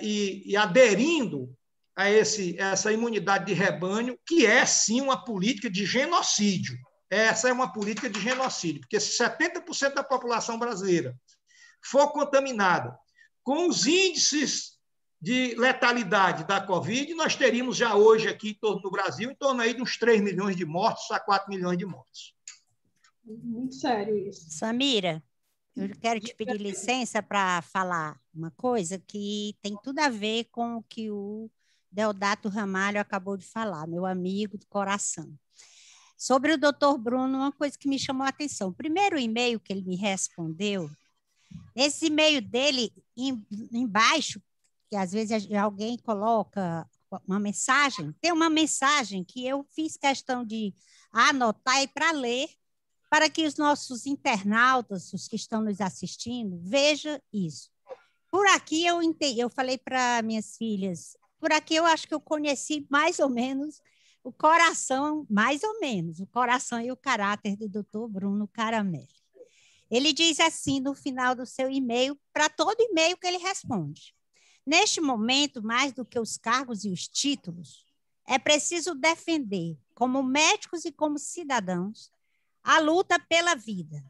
e aderindo a essa imunidade de rebanho, que é, sim, uma política de genocídio. Essa é uma política de genocídio, porque se 70% da população brasileira for contaminada com os índices de letalidade da Covid, nós teríamos já hoje aqui no Brasil em torno aí de uns 3 milhões de mortos a 4 milhões de mortos. Muito sério isso. Samira, eu quero te pedir licença para falar uma coisa que tem tudo a ver com o que o Deodato Ramalho acabou de falar, meu amigo do coração. Sobre o doutor Bruno, uma coisa que me chamou a atenção. O primeiro e-mail que ele me respondeu, nesse e-mail dele, embaixo, que às vezes alguém coloca uma mensagem, tem uma mensagem que eu fiz questão de anotar e para ler, para que os nossos internautas, os que estão nos assistindo, vejam isso. Por aqui eu falei para minhas filhas, por aqui eu acho que eu conheci mais ou menos o coração e o caráter do doutor Bruno Caramelli. Ele diz assim no final do seu e-mail, para todo e-mail que ele responde: neste momento, mais do que os cargos e os títulos, é preciso defender, como médicos e como cidadãos, a luta pela vida.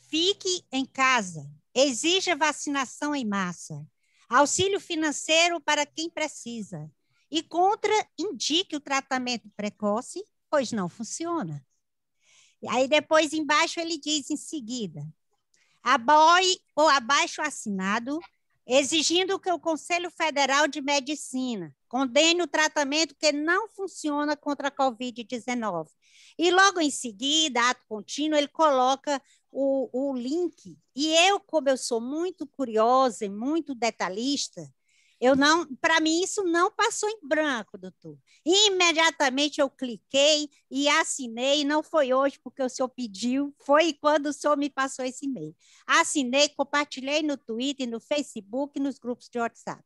Fique em casa, exija vacinação em massa, auxílio financeiro para quem precisa e contraindique o tratamento precoce, pois não funciona. Aí depois embaixo ele diz em seguida: apoie o abaixo-assinado, exigindo que o Conselho Federal de Medicina condene o tratamento que não funciona contra a Covid-19. E logo em seguida, ato contínuo, ele coloca o link. E como eu sou muito curiosa e muito detalhista, para mim isso não passou em branco, doutor. E imediatamente eu cliquei e assinei, não foi hoje porque o senhor pediu, foi quando o senhor me passou esse e-mail. Assinei, compartilhei no Twitter, no Facebook e nos grupos de WhatsApp.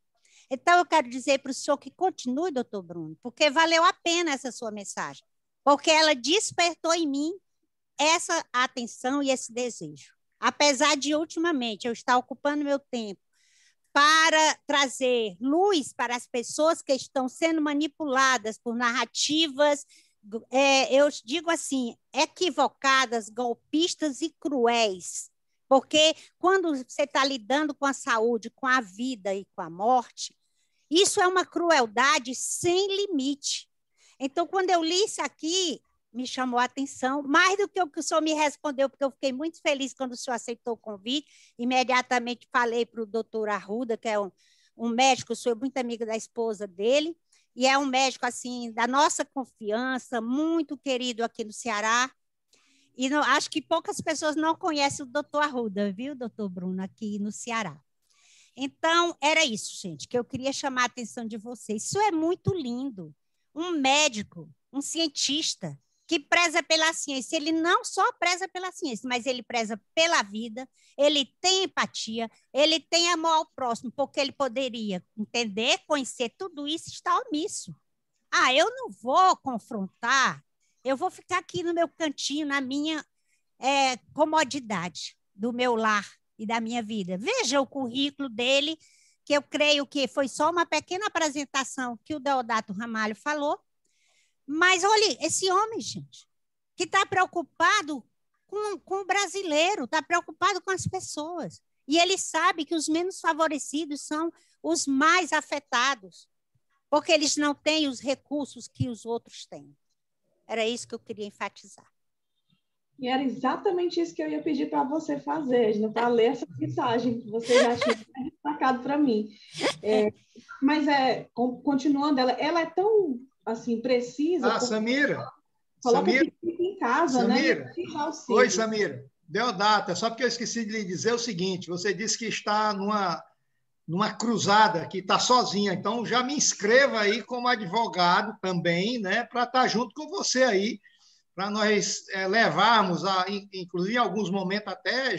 Então, eu quero dizer para o senhor que continue, doutor Bruno, porque valeu a pena essa sua mensagem, porque ela despertou em mim essa atenção e esse desejo. Apesar de, ultimamente, eu estar ocupando meu tempo para trazer luz para as pessoas que estão sendo manipuladas por narrativas, eu digo assim, equivocadas, golpistas e cruéis. Porque quando você está lidando com a saúde, com a vida e com a morte, isso é uma crueldade sem limite. Então, quando eu li isso aqui, me chamou a atenção, mais do que o que o senhor me respondeu, porque eu fiquei muito feliz quando o senhor aceitou o convite. Imediatamente falei para o doutor Arruda, que é um médico, sou muito amiga da esposa dele, e é um médico assim da nossa confiança, muito querido aqui no Ceará. E não, acho que poucas pessoas não conhecem o doutor Arruda, viu, doutor Bruno, aqui no Ceará. Então, era isso, gente, que eu queria chamar a atenção de vocês. Isso é muito lindo. Um médico, um cientista, que preza pela ciência. Ele não só preza pela ciência, mas ele preza pela vida, ele tem empatia, ele tem amor ao próximo, porque ele poderia entender, conhecer tudo isso e estar omisso. Ah, eu não vou confrontar, eu vou ficar aqui no meu cantinho, na minha comodidade do meu lar e da minha vida. Veja o currículo dele, que eu creio que foi só uma pequena apresentação que o Deodato Ramalho falou, mas olha, esse homem, gente, que está preocupado com o brasileiro, está preocupado com as pessoas, e ele sabe que os menos favorecidos são os mais afetados, porque eles não têm os recursos que os outros têm. Era isso que eu queria enfatizar. E era exatamente isso que eu ia pedir para você fazer, para ler essa mensagem que você já tinha destacado para mim. Mas, continuando, ela é tão assim, precisa. Samira. Coloca Samira, que fica em casa, Samira. Né? Oi, Samira. Deodato, só porque eu esqueci de lhe dizer o seguinte, você disse que está numa cruzada, que está sozinha, então já me inscreva aí como advogado também, né, para estar junto com você aí, para nós levarmos, inclusive em alguns momentos até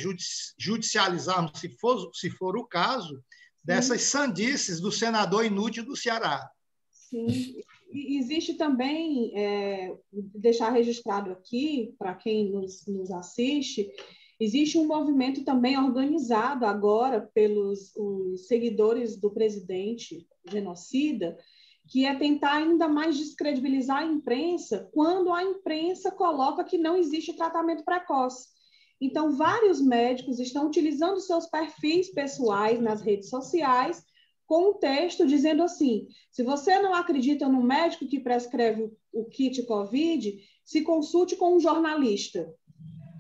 judicializarmos, se for o caso, dessas sandices do senador inútil do Ceará. Sim, e existe também, deixar registrado aqui, para quem nos assiste, existe um movimento também organizado agora pelos os seguidores do presidente genocida, que é tentar ainda mais descredibilizar a imprensa quando a imprensa coloca que não existe tratamento precoce. Então, vários médicos estão utilizando seus perfis pessoais nas redes sociais com um texto dizendo assim, se você não acredita no médico que prescreve o kit COVID, se consulte com um jornalista.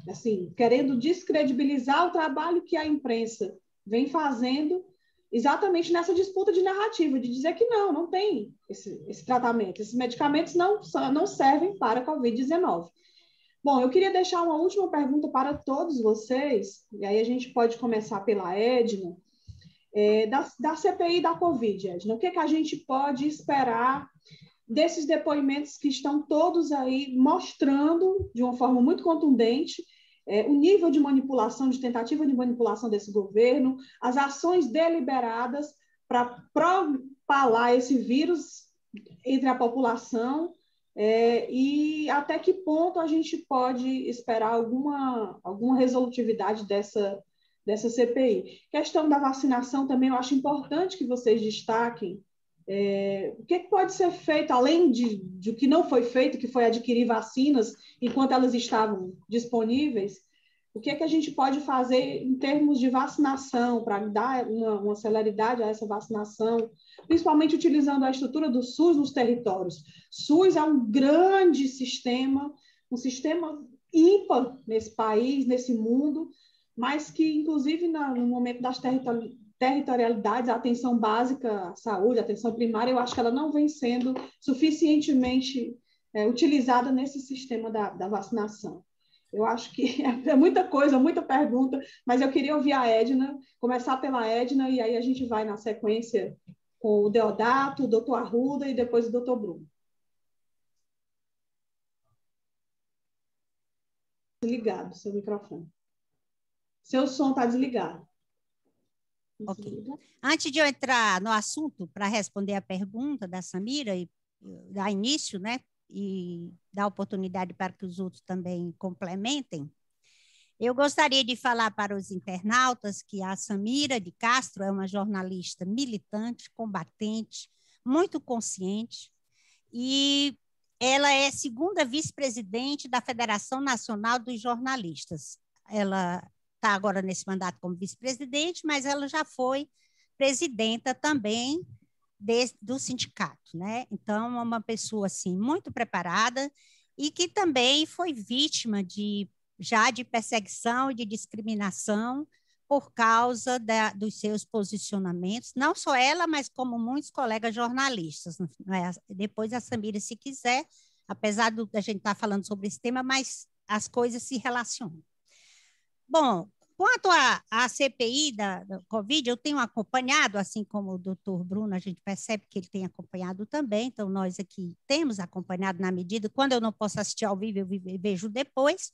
Assim, querendo descredibilizar o trabalho que a imprensa vem fazendo exatamente nessa disputa de narrativa, de dizer que não tem esse tratamento, esses medicamentos não servem para a COVID-19. Bom, eu queria deixar uma última pergunta para todos vocês, e aí a gente pode começar pela Edna, da CPI da Covid, Edna. O que a gente pode esperar desses depoimentos que estão todos aí mostrando, de uma forma muito contundente, o nível de manipulação, de tentativa de manipulação desse governo, as ações deliberadas para propalar esse vírus entre a população, e até que ponto a gente pode esperar alguma resolutividade dessa CPI. Questão da vacinação também, eu acho importante que vocês destaquem o que pode ser feito, além de o que não foi feito, que foi adquirir vacinas enquanto elas estavam disponíveis, o que a gente pode fazer em termos de vacinação, para dar uma celeridade a essa vacinação, principalmente utilizando a estrutura do SUS nos territórios. SUS é um grande sistema, um sistema ímpar nesse país, nesse mundo, mas que, inclusive, no momento das territorialidades, a atenção básica à saúde, a atenção primária, eu acho que ela não vem sendo suficientemente utilizada nesse sistema da vacinação. Eu acho que é muita coisa, muita pergunta, mas eu queria ouvir a Edna, começar pela Edna, e aí a gente vai na sequência com o Deodato, o doutor Arruda e depois o doutor Bruno. Desligado seu microfone. Seu som está desligado. Ok. Antes de eu entrar no assunto para responder a pergunta da Samira e dar início, né, e dar oportunidade para que os outros também complementem, eu gostaria de falar para os internautas que a Samira de Castro é uma jornalista militante, combatente, muito consciente, e ela é segunda vice-presidente da Federação Nacional dos Jornalistas. Ela está agora nesse mandato como vice-presidente, mas ela já foi presidenta também do sindicato, né? Então, é uma pessoa assim muito preparada e que também foi vítima já de perseguição e de discriminação por causa dos seus posicionamentos, não só ela, mas como muitos colegas jornalistas. Não é? Depois a Samira, se quiser, apesar da gente estar falando sobre esse tema, mas as coisas se relacionam. Bom, quanto à CPI da Covid, eu tenho acompanhado, assim como o doutor Bruno, a gente percebe que ele tem acompanhado também, então nós aqui temos acompanhado na medida, quando eu não posso assistir ao vivo, eu vejo depois,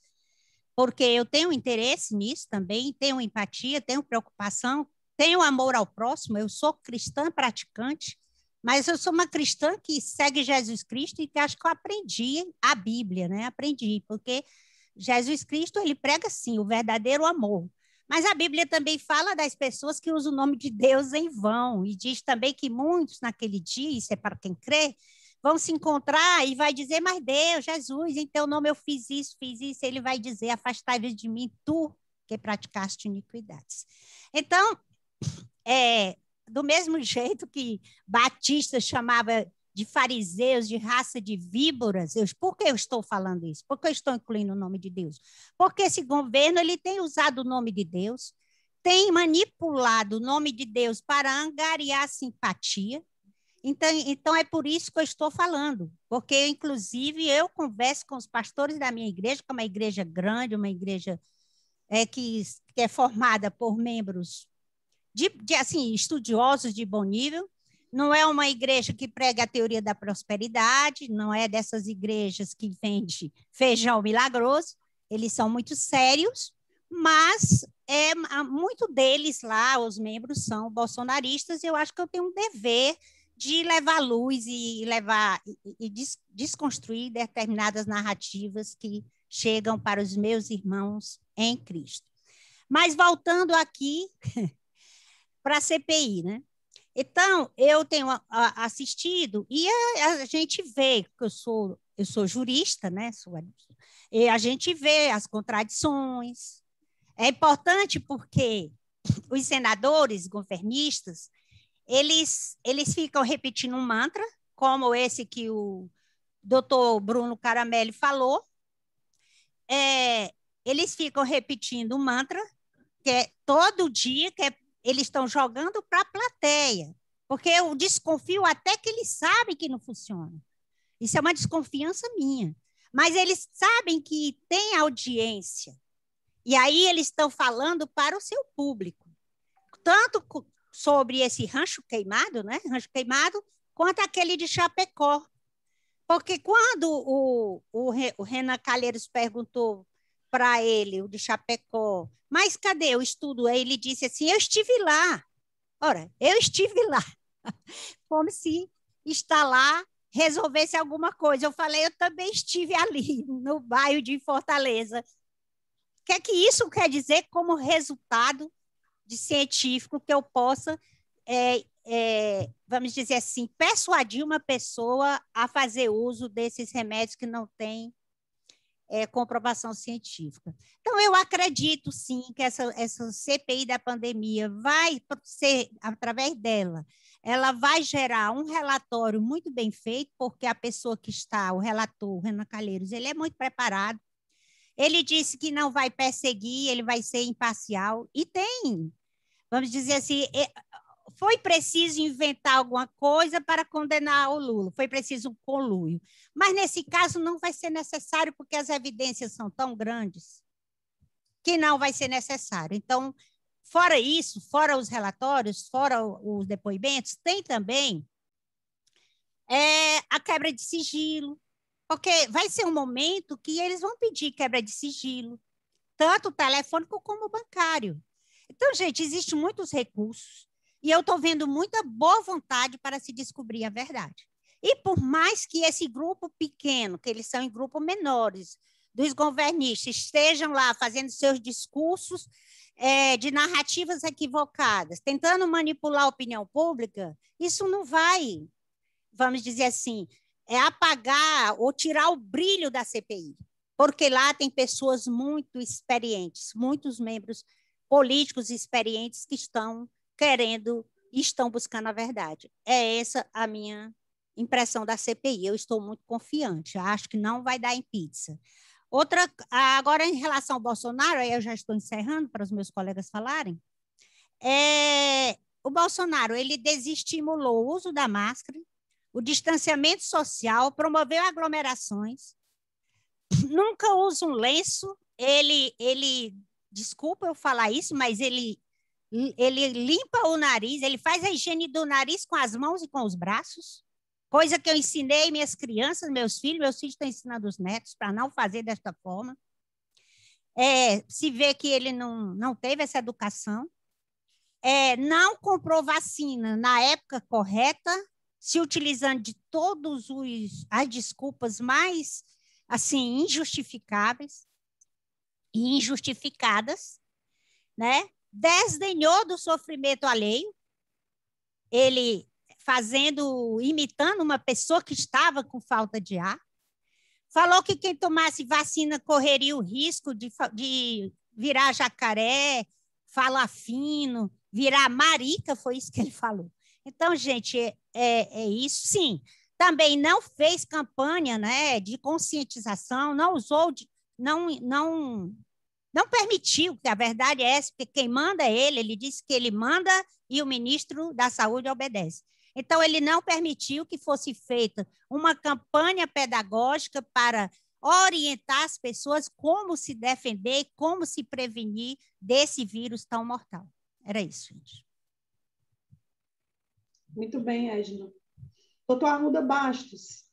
porque eu tenho interesse nisso também, tenho empatia, tenho preocupação, tenho amor ao próximo, eu sou cristã praticante, mas eu sou uma cristã que segue Jesus Cristo e que acho que eu aprendi a Bíblia, né? Aprendi, porque Jesus Cristo, ele prega, sim, o verdadeiro amor. Mas a Bíblia também fala das pessoas que usam o nome de Deus em vão, e diz também que muitos naquele dia, isso é para quem crê, vão se encontrar e vai dizer, mas Deus, Jesus, em teu nome eu fiz isso, ele vai dizer, afastai-vos de mim, tu que praticaste iniquidades. Então, do mesmo jeito que Batista chamava de fariseus, de raça de víboras, por que eu estou falando isso? Por que eu estou incluindo o nome de Deus? Porque esse governo ele tem usado o nome de Deus, tem manipulado o nome de Deus para angariar simpatia. Então é por isso que eu estou falando, porque, inclusive, eu converso com os pastores da minha igreja, que é uma igreja grande, uma igreja que é formada por membros assim, estudiosos de bom nível, não é uma igreja que prega a teoria da prosperidade, não é dessas igrejas que vende feijão milagroso, eles são muito sérios, mas muito deles lá, os membros são bolsonaristas, e eu acho que eu tenho um dever de levar luz e desconstruir determinadas narrativas que chegam para os meus irmãos em Cristo. Mas voltando aqui para a CPI, né? Então, eu tenho assistido e a gente vê, que eu sou jurista, né? E a gente vê as contradições. É importante porque os senadores governistas, eles ficam repetindo um mantra, como esse que o doutor Bruno Caramelli falou. Eles ficam repetindo um mantra, que é todo dia, eles estão jogando para a plateia, porque eu desconfio até que eles sabem que não funciona. Isso é uma desconfiança minha. Mas eles sabem que tem audiência. E aí eles estão falando para o seu público. Tanto sobre esse rancho queimado, né? Rancho queimado, quanto aquele de Chapecó. Porque quando o Renan Calheiros perguntou para ele, o de Chapecó, mas cadê o estudo? Aí ele disse assim, eu estive lá. Ora, eu estive lá. Como se estar lá resolvesse alguma coisa. Eu falei, eu também estive ali, no bairro de Fortaleza. O que é que isso quer dizer como resultado de científico que eu possa, vamos dizer assim, persuadir uma pessoa a fazer uso desses remédios que não têm comprovação científica. Então, eu acredito, sim, que essa CPI da pandemia vai ser, através dela, ela vai gerar um relatório muito bem feito, porque a pessoa que está, o relator, o Renan Calheiros, ele é muito preparado. Ele disse que não vai perseguir, ele vai ser imparcial, e tem, vamos dizer assim, foi preciso inventar alguma coisa para condenar o Lula, foi preciso um conluio. Mas, nesse caso, não vai ser necessário, porque as evidências são tão grandes que não vai ser necessário. Então, fora isso, fora os relatórios, fora os depoimentos, tem também a quebra de sigilo, porque vai ser um momento que eles vão pedir quebra de sigilo, tanto telefônico como bancário. Então, gente, existem muitos recursos, e eu estou vendo muita boa vontade para se descobrir a verdade. E por mais que esse grupo pequeno, que eles são em grupos menores, dos governistas, estejam lá fazendo seus discursos de narrativas equivocadas, tentando manipular a opinião pública, isso não vai, vamos dizer assim, apagar ou tirar o brilho da CPI, porque lá tem pessoas muito experientes, muitos membros políticos experientes que estão querendo e estão buscando a verdade. É essa a minha impressão da CPI. Eu estou muito confiante, acho que não vai dar em pizza. Agora, em relação ao Bolsonaro, aí eu já estou encerrando para os meus colegas falarem, o Bolsonaro ele desestimulou o uso da máscara, o distanciamento social, promoveu aglomerações, nunca usa um lenço, ele desculpa eu falar isso, mas ele limpa o nariz, ele faz a higiene do nariz com as mãos e com os braços, coisa que eu ensinei minhas crianças, meus filhos estão ensinando os netos para não fazer desta forma. Se vê que ele não teve essa educação, não comprou vacina na época correta, se utilizando de todas as desculpas mais assim, injustificáveis e injustificadas, né? Desdenhou do sofrimento alheio, ele imitando uma pessoa que estava com falta de ar, falou que quem tomasse vacina correria o risco de virar jacaré, falar fino, virar marica, foi isso que ele falou. Então, gente, é isso, sim. Também não fez campanha, né, de conscientização, não usou, não permitiu, que a verdade é essa, porque quem manda é ele disse que ele manda e o ministro da Saúde obedece. Então, ele não permitiu que fosse feita uma campanha pedagógica para orientar as pessoas como se defender, como se prevenir desse vírus tão mortal. Era isso, gente. Muito bem, Edna. Doutor Arruda Bastos,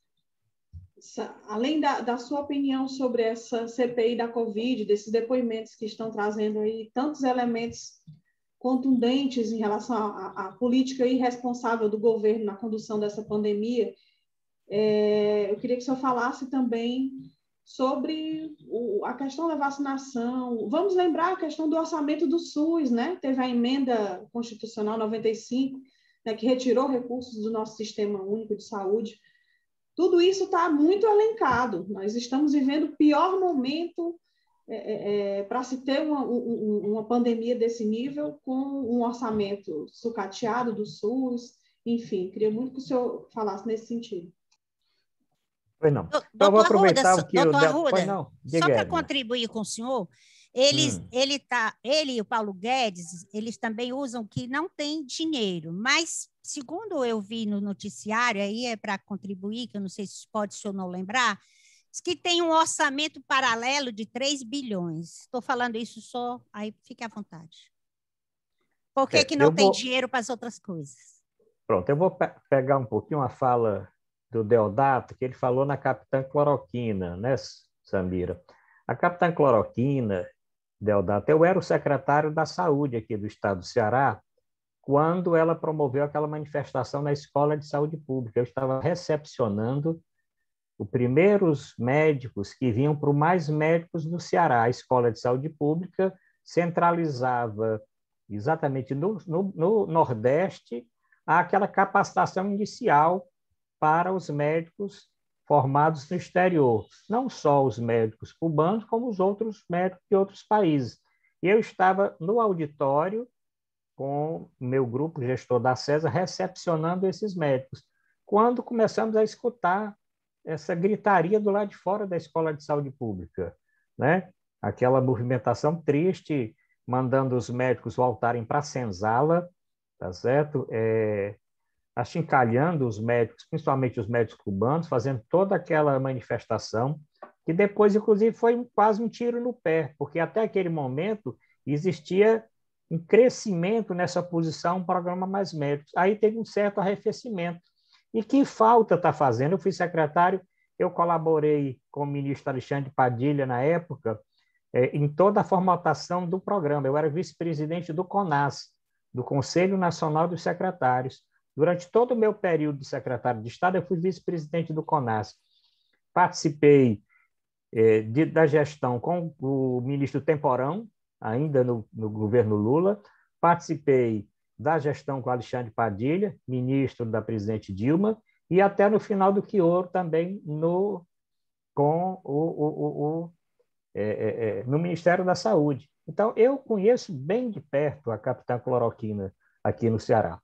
além da sua opinião sobre essa CPI da Covid, desses depoimentos que estão trazendo aí tantos elementos contundentes em relação à política irresponsável do governo na condução dessa pandemia, eu queria que o senhor falasse também sobre a questão da vacinação. Vamos lembrar a questão do orçamento do SUS, né? Teve a emenda constitucional 95, né, que retirou recursos do nosso Sistema Único de Saúde. Tudo isso está muito elencado. Nós estamos vivendo o pior momento para se ter uma pandemia desse nível, com um orçamento sucateado do SUS. Enfim, queria muito que o senhor falasse nesse sentido. Pois não. Então, eu vou aproveitar o que o Arruda, pois não. Diga, só para contribuir com o senhor, ele e o Paulo Guedes, eles também usam que não tem dinheiro, mas, segundo eu vi no noticiário, aí é para contribuir, que eu não sei se pode o senhor não lembrar, que tem um orçamento paralelo de 3 bilhões. Estou falando isso só, aí fique à vontade. Por que não tem dinheiro para as outras coisas? Pronto, eu vou pegar um pouquinho a fala do Deodato, que ele falou na Capitã Cloroquina, né, Samira? A Capitã Cloroquina, Deodato, eu era o secretário da Saúde aqui do estado do Ceará, quando ela promoveu aquela manifestação na Escola de Saúde Pública. Eu estava recepcionando os primeiros médicos que vinham para o Mais Médicos do Ceará. A Escola de Saúde Pública centralizava exatamente no Nordeste aquela capacitação inicial para os médicos formados no exterior, não só os médicos cubanos, como os outros médicos de outros países. E eu estava no auditório com o meu grupo gestor da CESA recepcionando esses médicos, quando começamos a escutar essa gritaria do lado de fora da Escola de Saúde Pública, né? Aquela movimentação triste, mandando os médicos voltarem para a senzala, tá certo? Achincalhando os médicos, principalmente os médicos cubanos, fazendo toda aquela manifestação, que depois, inclusive, foi quase um tiro no pé, porque até aquele momento existia um crescimento nessa posição, um programa Mais Médicos. Aí teve um certo arrefecimento. E que falta está fazendo? Eu fui secretário, eu colaborei com o ministro Alexandre Padilha, na época, em toda a formatação do programa. Eu era vice-presidente do CONAS, do Conselho Nacional dos Secretários. Durante todo o meu período de secretário de Estado, eu fui vice-presidente do CONAS. Participei da gestão com o ministro Temporão, ainda no governo Lula. Participei da gestão com Alexandre Padilha, ministro da presidente Dilma, e até no final do Quioro também no Ministério da Saúde. Então, eu conheço bem de perto a Capitã Cloroquina aqui no Ceará.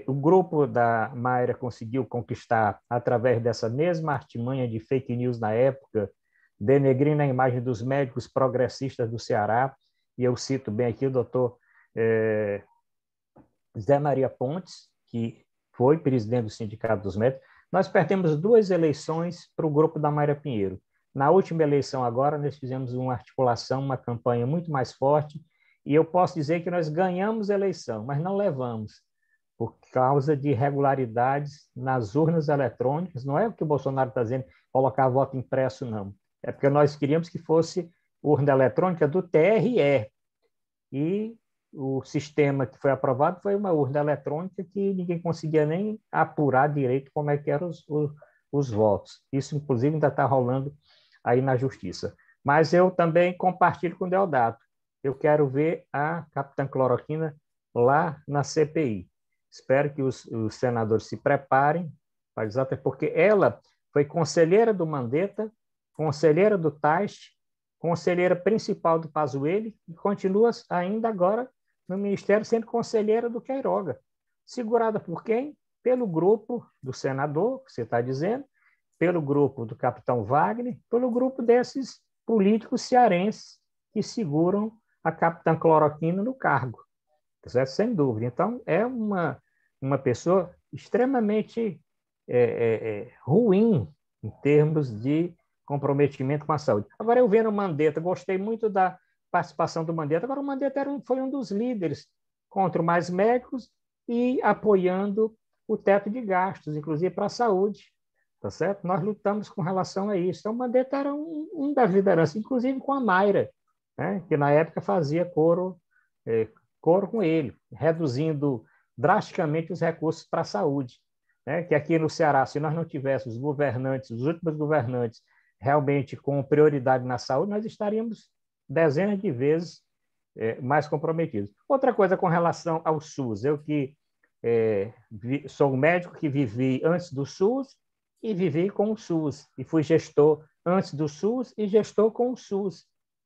O grupo da Mayra conseguiu conquistar, através dessa mesma artimanha de fake news na época, denegrindo a imagem dos médicos progressistas do Ceará, e eu cito bem aqui o doutor Zé Maria Pontes, que foi presidente do Sindicato dos Médicos. Nós perdemos 2 eleições para o grupo da Mayra Pinheiro. Na última eleição agora, nós fizemos uma articulação, uma campanha muito mais forte, e eu posso dizer que nós ganhamos a eleição, mas não levamos, por causa de irregularidades nas urnas eletrônicas. Não é o que o Bolsonaro está dizendo, colocar voto impresso, não. É porque nós queríamos que fosse urna eletrônica do TRE, e o sistema que foi aprovado foi uma urna eletrônica que ninguém conseguia nem apurar direito como é que eram os votos. Isso, inclusive, ainda está rolando aí na Justiça. Mas eu também compartilho com o Deodato. Eu quero ver a capitã Cloroquina lá na CPI. Espero que os senadores se preparem, porque ela foi conselheira do Mandetta, conselheira do Taixe, conselheira principal do Pazuello e continua ainda agora no Ministério sendo conselheira do Queiroga. Segurada por quem? Pelo grupo do senador, que você está dizendo, pelo grupo do capitão Wagner, pelo grupo desses políticos cearenses que seguram a capitã Cloroquina no cargo. Certo? Sem dúvida. Então, é uma pessoa extremamente ruim em termos de comprometimento com a saúde. Agora, eu vendo o Mandetta, gostei muito da participação do Mandetta. Agora, o Mandetta foi um dos líderes contra mais médicos e apoiando o teto de gastos, inclusive para a saúde. Tá certo? Nós lutamos com relação a isso. Então, o Mandetta era um das lideranças, inclusive com a Mayra, né, que na época fazia coro com ele, reduzindo drasticamente os recursos para a saúde. Né, que aqui no Ceará, se nós não tivéssemos os últimos governantes, realmente com prioridade na saúde, nós estaríamos dezenas de vezes mais comprometidos. Outra coisa com relação ao SUS, eu que sou um médico que vivi antes do SUS e vivi com o SUS, e fui gestor antes do SUS e gestor com o SUS.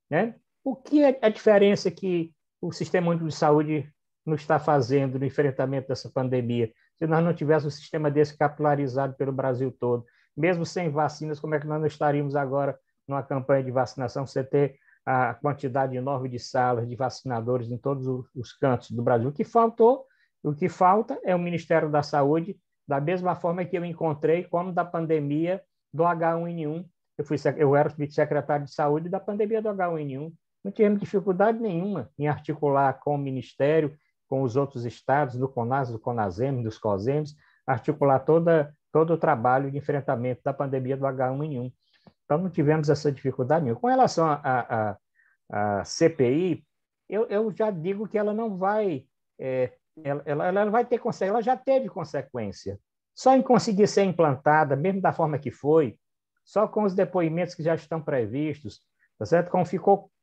Né? O que é a diferença que o Sistema Único de Saúde não está fazendo no enfrentamento dessa pandemia? Se nós não tivéssemos um sistema desse capilarizado pelo Brasil todo, mesmo sem vacinas, como é que nós não estaríamos agora numa campanha de vacinação? Você ter a quantidade enorme de salas, de vacinadores em todos os cantos do Brasil. O que falta é o Ministério da Saúde, da mesma forma que eu encontrei como da pandemia do H1N1. Eu era secretário de saúde da pandemia do H1N1. Não tivemos dificuldade nenhuma em articular com o Ministério, com os outros estados, do CONAS, do CONASEM, dos COSEMs, articular todo o trabalho de enfrentamento da pandemia do H1N1. Então, não tivemos essa dificuldade nenhuma. Com relação à CPI, eu já digo que ela não vai... ela não vai ter consequência, ela já teve consequência. Só em conseguir ser implantada, mesmo da forma que foi, só com os depoimentos que já estão previstos, tá certo?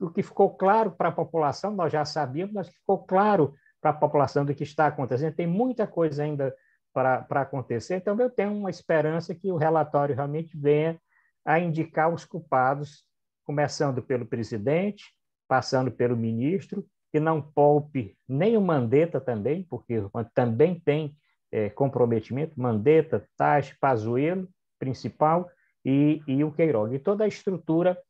O que ficou claro para a população, nós já sabíamos, mas ficou claro para a população do que está acontecendo. Tem muita coisa ainda para acontecer, então eu tenho uma esperança que o relatório realmente venha a indicar os culpados, começando pelo presidente, passando pelo ministro, que não poupe nem o Mandetta também, porque também tem comprometimento, Mandetta, Taixe, Pazuello, principal, e o Queiroga. E toda a estrutura,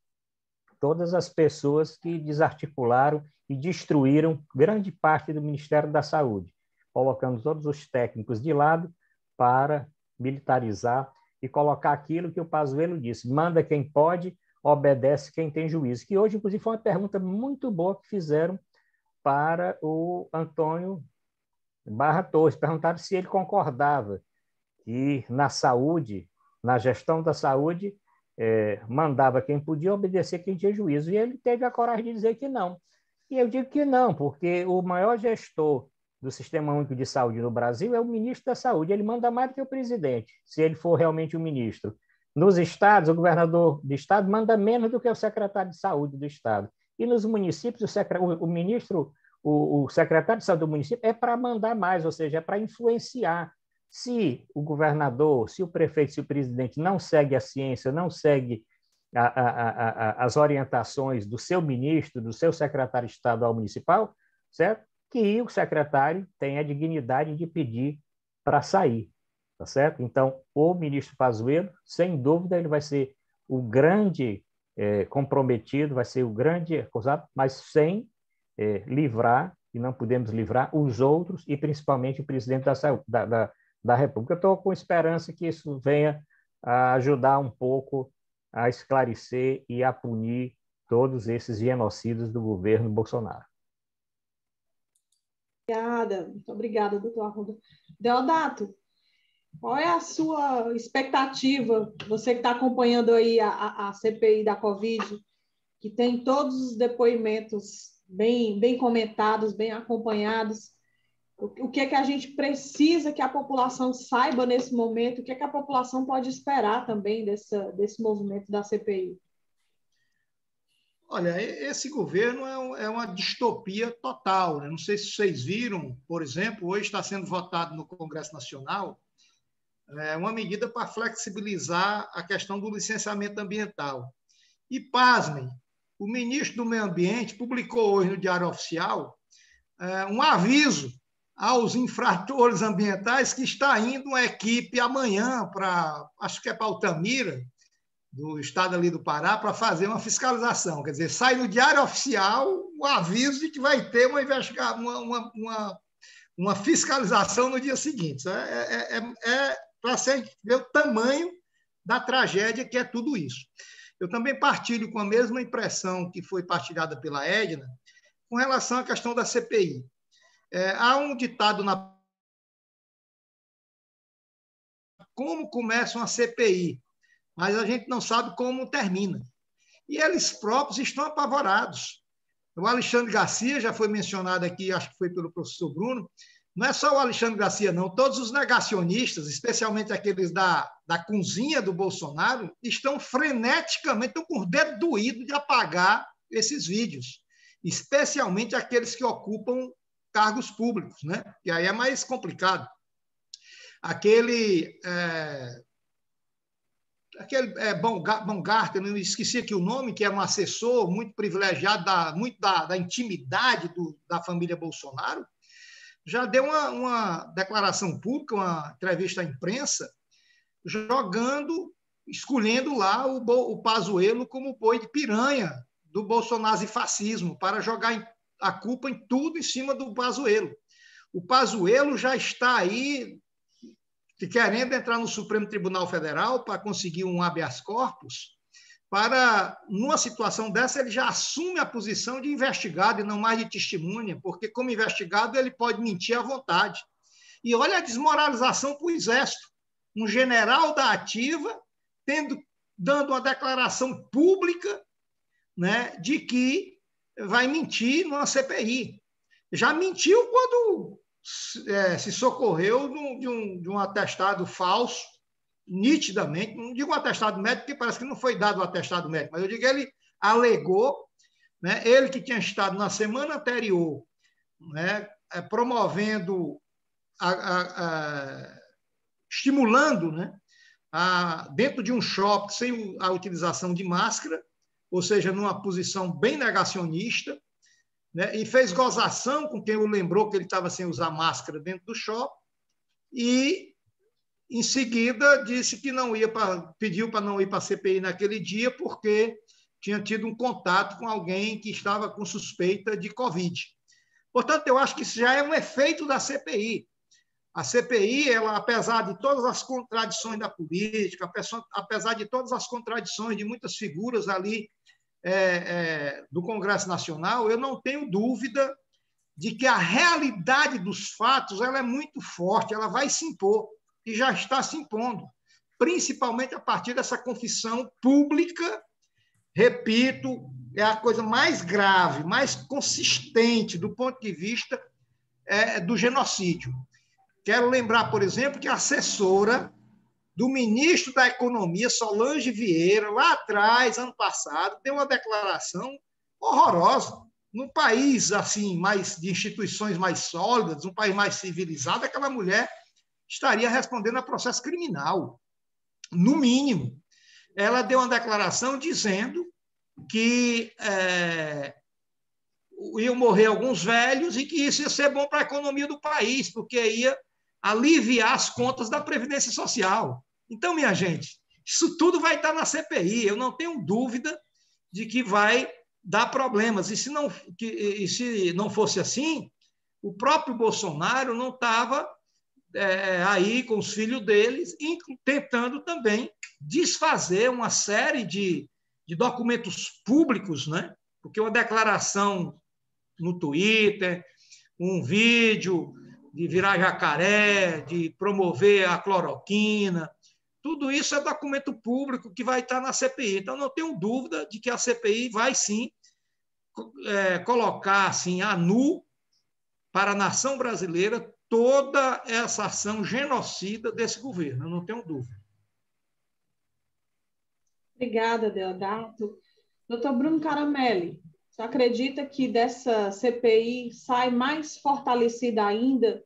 todas as pessoas que desarticularam e destruíram grande parte do Ministério da Saúde, colocando todos os técnicos de lado para militarizar e colocar aquilo que o Pazuello disse: manda quem pode, obedece quem tem juízo. Que hoje, inclusive, foi uma pergunta muito boa que fizeram para o Antônio Barra Torres. Perguntaram se ele concordava que na saúde, na gestão da saúde, mandava quem podia, obedecer quem tinha juízo. E ele teve a coragem de dizer que não. E eu digo que não, porque o maior gestor do Sistema Único de Saúde no Brasil é o ministro da Saúde. Ele manda mais do que o presidente, se ele for realmente o ministro. Nos estados, o governador do estado manda menos do que o secretário de saúde do estado. E nos municípios, o secretário de saúde do município é para mandar mais, ou seja, é para influenciar. Se o governador, se o prefeito, se o presidente não segue a ciência, não segue as orientações do seu ministro, do seu secretário estadual municipal, certo? que o secretário tenha a dignidade de pedir para sair, tá certo? Então, o ministro Pazuello, sem dúvida, ele vai ser o grande comprometido, vai ser o grande acusado, mas sem livrar, e não podemos livrar, os outros, e principalmente o presidente da República. Eu estou com esperança que isso venha a ajudar um pouco a esclarecer e a punir todos esses genocidas do governo Bolsonaro. Muito obrigada, doutor Arruda. Deodato, qual é a sua expectativa? Você que está acompanhando aí a CPI da Covid, que tem todos os depoimentos bem comentados, bem acompanhados. O que é que a gente precisa que a população saiba nesse momento? O que é que a população pode esperar também desse movimento da CPI? Olha, esse governo é uma distopia total, né? Não sei se vocês viram, por exemplo, hoje está sendo votado no Congresso Nacional uma medida para flexibilizar a questão do licenciamento ambiental. E, pasmem, o ministro do Meio Ambiente publicou hoje no Diário Oficial um aviso aos infratores ambientais que está indo uma equipe amanhã acho que é para Altamira, do estado ali do Pará, para fazer uma fiscalização. Quer dizer, sai no Diário Oficial o aviso de que vai ter uma fiscalização no dia seguinte. Para você ver o tamanho da tragédia que é tudo isso. Eu também partilho com a mesma impressão que foi partilhada pela Edna com relação à questão da CPI. Há um ditado como começa uma CPI, mas a gente não sabe como termina. E eles próprios estão apavorados. O Alexandre Garcia, já foi mencionado aqui, acho que foi pelo professor Bruno, não é só o Alexandre Garcia, não. Todos os negacionistas, especialmente aqueles da cozinha do Bolsonaro, estão freneticamente, estão com o dedo doído de apagar esses vídeos, especialmente aqueles que ocupam cargos públicos, né? E aí é mais complicado. Aquele Baumgartner, eu esqueci aqui o nome, que é um assessor muito privilegiado, muito da intimidade da família Bolsonaro, já deu uma declaração pública, uma entrevista à imprensa, escolhendo lá o Pazuello como boi de piranha do bolsonaro-fascismo, para jogar a culpa em tudo em cima do Pazuello. O Pazuello já está aí querendo entrar no Supremo Tribunal Federal para conseguir um habeas corpus, numa situação dessa, ele já assume a posição de investigado e não mais de testemunha, porque, como investigado, ele pode mentir à vontade. E olha a desmoralização para o Exército. Um general da ativa dando uma declaração pública, né, de que vai mentir numa CPI. Já mentiu quando se socorreu de um atestado falso, nitidamente, não digo um atestado médico, porque parece que não foi dado o atestado médico, mas eu digo que ele alegou, né, ele que tinha estado na semana anterior, né, promovendo, estimulando, né, dentro de um shopping sem a utilização de máscara, ou seja, numa posição bem negacionista, né, e fez gozação com quem o lembrou que ele estava sem usar máscara dentro do shopping, e em seguida disse que pediu para não ir para a CPI naquele dia porque tinha tido um contato com alguém que estava com suspeita de Covid. Portanto, eu acho que isso já é um efeito da CPI. A CPI, ela, apesar de todas as contradições da política, apesar de todas as contradições de muitas figuras ali do Congresso Nacional, eu não tenho dúvida de que a realidade dos fatos ela é muito forte, ela vai se impor, e já está se impondo, principalmente a partir dessa confissão pública, repito, é a coisa mais grave, mais consistente do ponto de vista do genocídio. Quero lembrar, por exemplo, que a assessora do ministro da Economia, Solange Vieira, lá atrás, ano passado, deu uma declaração horrorosa. Num país assim, de instituições mais sólidas, um país mais civilizado, aquela mulher estaria respondendo a processo criminal, no mínimo. Ela deu uma declaração dizendo que iam morrer alguns velhos e que isso ia ser bom para a economia do país, porque ia aliviar as contas da Previdência Social. Então, minha gente, isso tudo vai estar na CPI. Eu não tenho dúvida de que vai dar problemas. E se não fosse assim, o próprio Bolsonaro não estava aí com os filhos deles, tentando também desfazer uma série de documentos públicos, né? Porque uma declaração no Twitter, um vídeo de virar jacaré, de promover a cloroquina, tudo isso é documento público que vai estar na CPI. Então, não tenho dúvida de que a CPI vai, sim, colocar assim, a nu para a nação brasileira toda essa ação genocida desse governo, eu não tenho dúvida. Obrigada, Deodato. Doutor Bruno Caramelli, você acredita que dessa CPI sai mais fortalecida ainda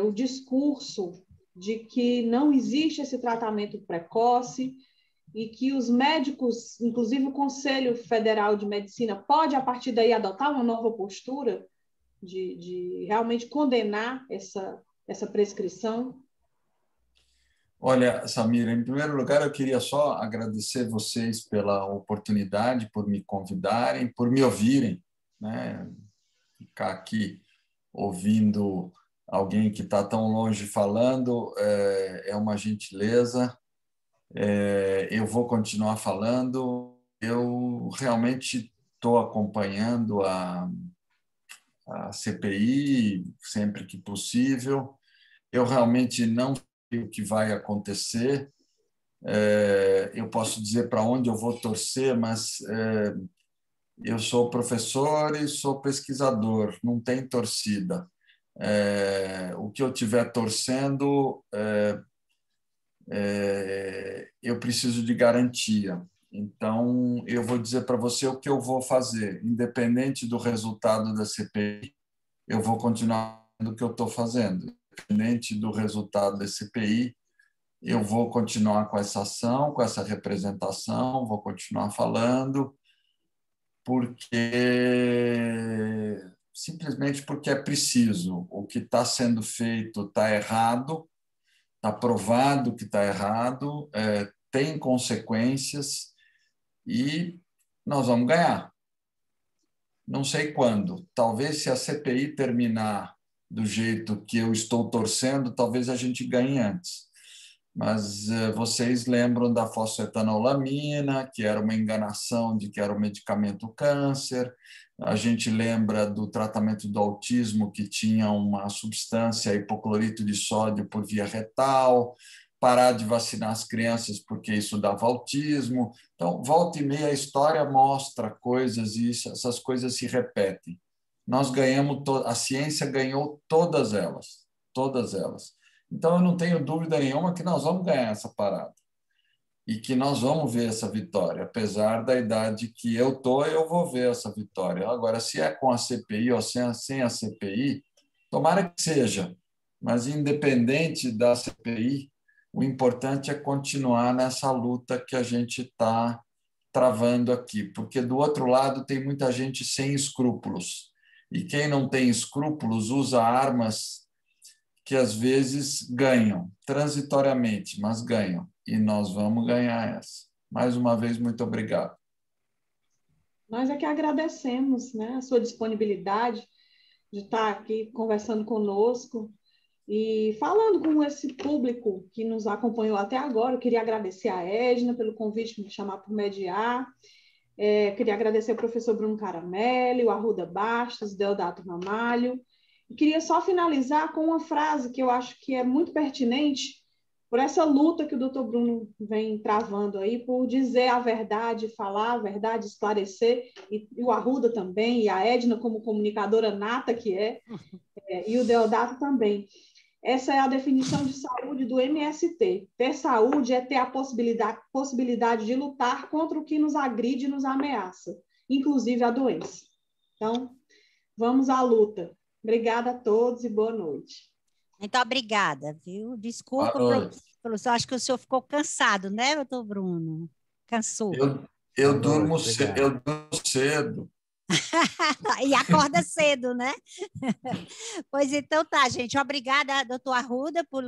o discurso de que não existe esse tratamento precoce e que os médicos, inclusive o Conselho Federal de Medicina, pode, a partir daí, adotar uma nova postura de realmente condenar essa prescrição? Olha, Samira, em primeiro lugar, eu queria só agradecer vocês pela oportunidade, por me convidarem, por me ouvirem, né? Ficar aqui ouvindo alguém que está tão longe falando é uma gentileza. Eu vou continuar falando. Eu realmente estou acompanhando a CPI sempre que possível. Eu realmente não sei o que vai acontecer. Eu posso dizer para onde eu vou torcer, mas eu sou professor e sou pesquisador, não tem torcida. O que eu estiver torcendo, eu preciso de garantia. Então, eu vou dizer para você o que eu vou fazer. Independente do resultado da CPI, eu vou continuar fazendo o que eu estou fazendo. Independente do resultado da CPI, eu vou continuar com essa ação, com essa representação, vou continuar falando, simplesmente porque é preciso. O que está sendo feito está errado, está provado que está errado, tem consequências e nós vamos ganhar. Não sei quando. Talvez, se a CPI terminar do jeito que eu estou torcendo, talvez a gente ganhe antes. Mas vocês lembram da fosfetanolamina, que era uma enganação de que era um medicamento câncer. A gente lembra do tratamento do autismo, que tinha uma substância, hipoclorito de sódio por via retal. Parar de vacinar as crianças porque isso dava autismo. Então, volta e meia, a história mostra coisas e essas coisas se repetem. Nós ganhamos, a ciência ganhou todas elas, todas elas. Então, eu não tenho dúvida nenhuma que nós vamos ganhar essa parada e que nós vamos ver essa vitória. Apesar da idade que eu estou, eu vou ver essa vitória. Agora, se é com a CPI ou sem a CPI, tomara que seja, mas independente da CPI, o importante é continuar nessa luta que a gente está travando aqui, porque do outro lado tem muita gente sem escrúpulos. E quem não tem escrúpulos usa armas que às vezes ganham, transitoriamente, mas ganham. E nós vamos ganhar essa. Mais uma vez, muito obrigado. Nós é que agradecemos, né, a sua disponibilidade de estar aqui conversando conosco e falando com esse público que nos acompanhou até agora. Eu queria agradecer a Edna pelo convite de me chamar para mediar. Queria agradecer ao professor Bruno Caramelli, o Arruda Bastos, o Deodato Ramalho. E queria só finalizar com uma frase que eu acho que é muito pertinente por essa luta que o doutor Bruno vem travando aí, por dizer a verdade, falar a verdade, esclarecer, e o Arruda também, e a Edna como comunicadora nata que e o Deodato também. Essa é a definição de saúde do MST. Ter saúde é ter a possibilidade de lutar contra o que nos agride e nos ameaça, inclusive a doença. Então, vamos à luta. Obrigada a todos e boa noite. Muito obrigada, viu? Desculpa, professor, acho que o senhor ficou cansado, né, doutor Bruno? Cansou. Eu durmo cedo. E acorda cedo, né? Pois então tá, gente. Obrigada, doutor Arruda, por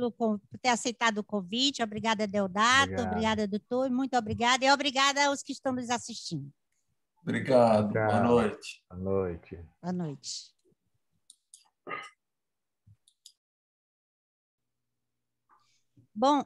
ter aceitado o convite. Obrigada, Deodato. Obrigada, doutor. Muito obrigada. E obrigada aos que estão nos assistindo. Obrigado. Tchau. Boa noite. Boa noite. Boa noite. Bom,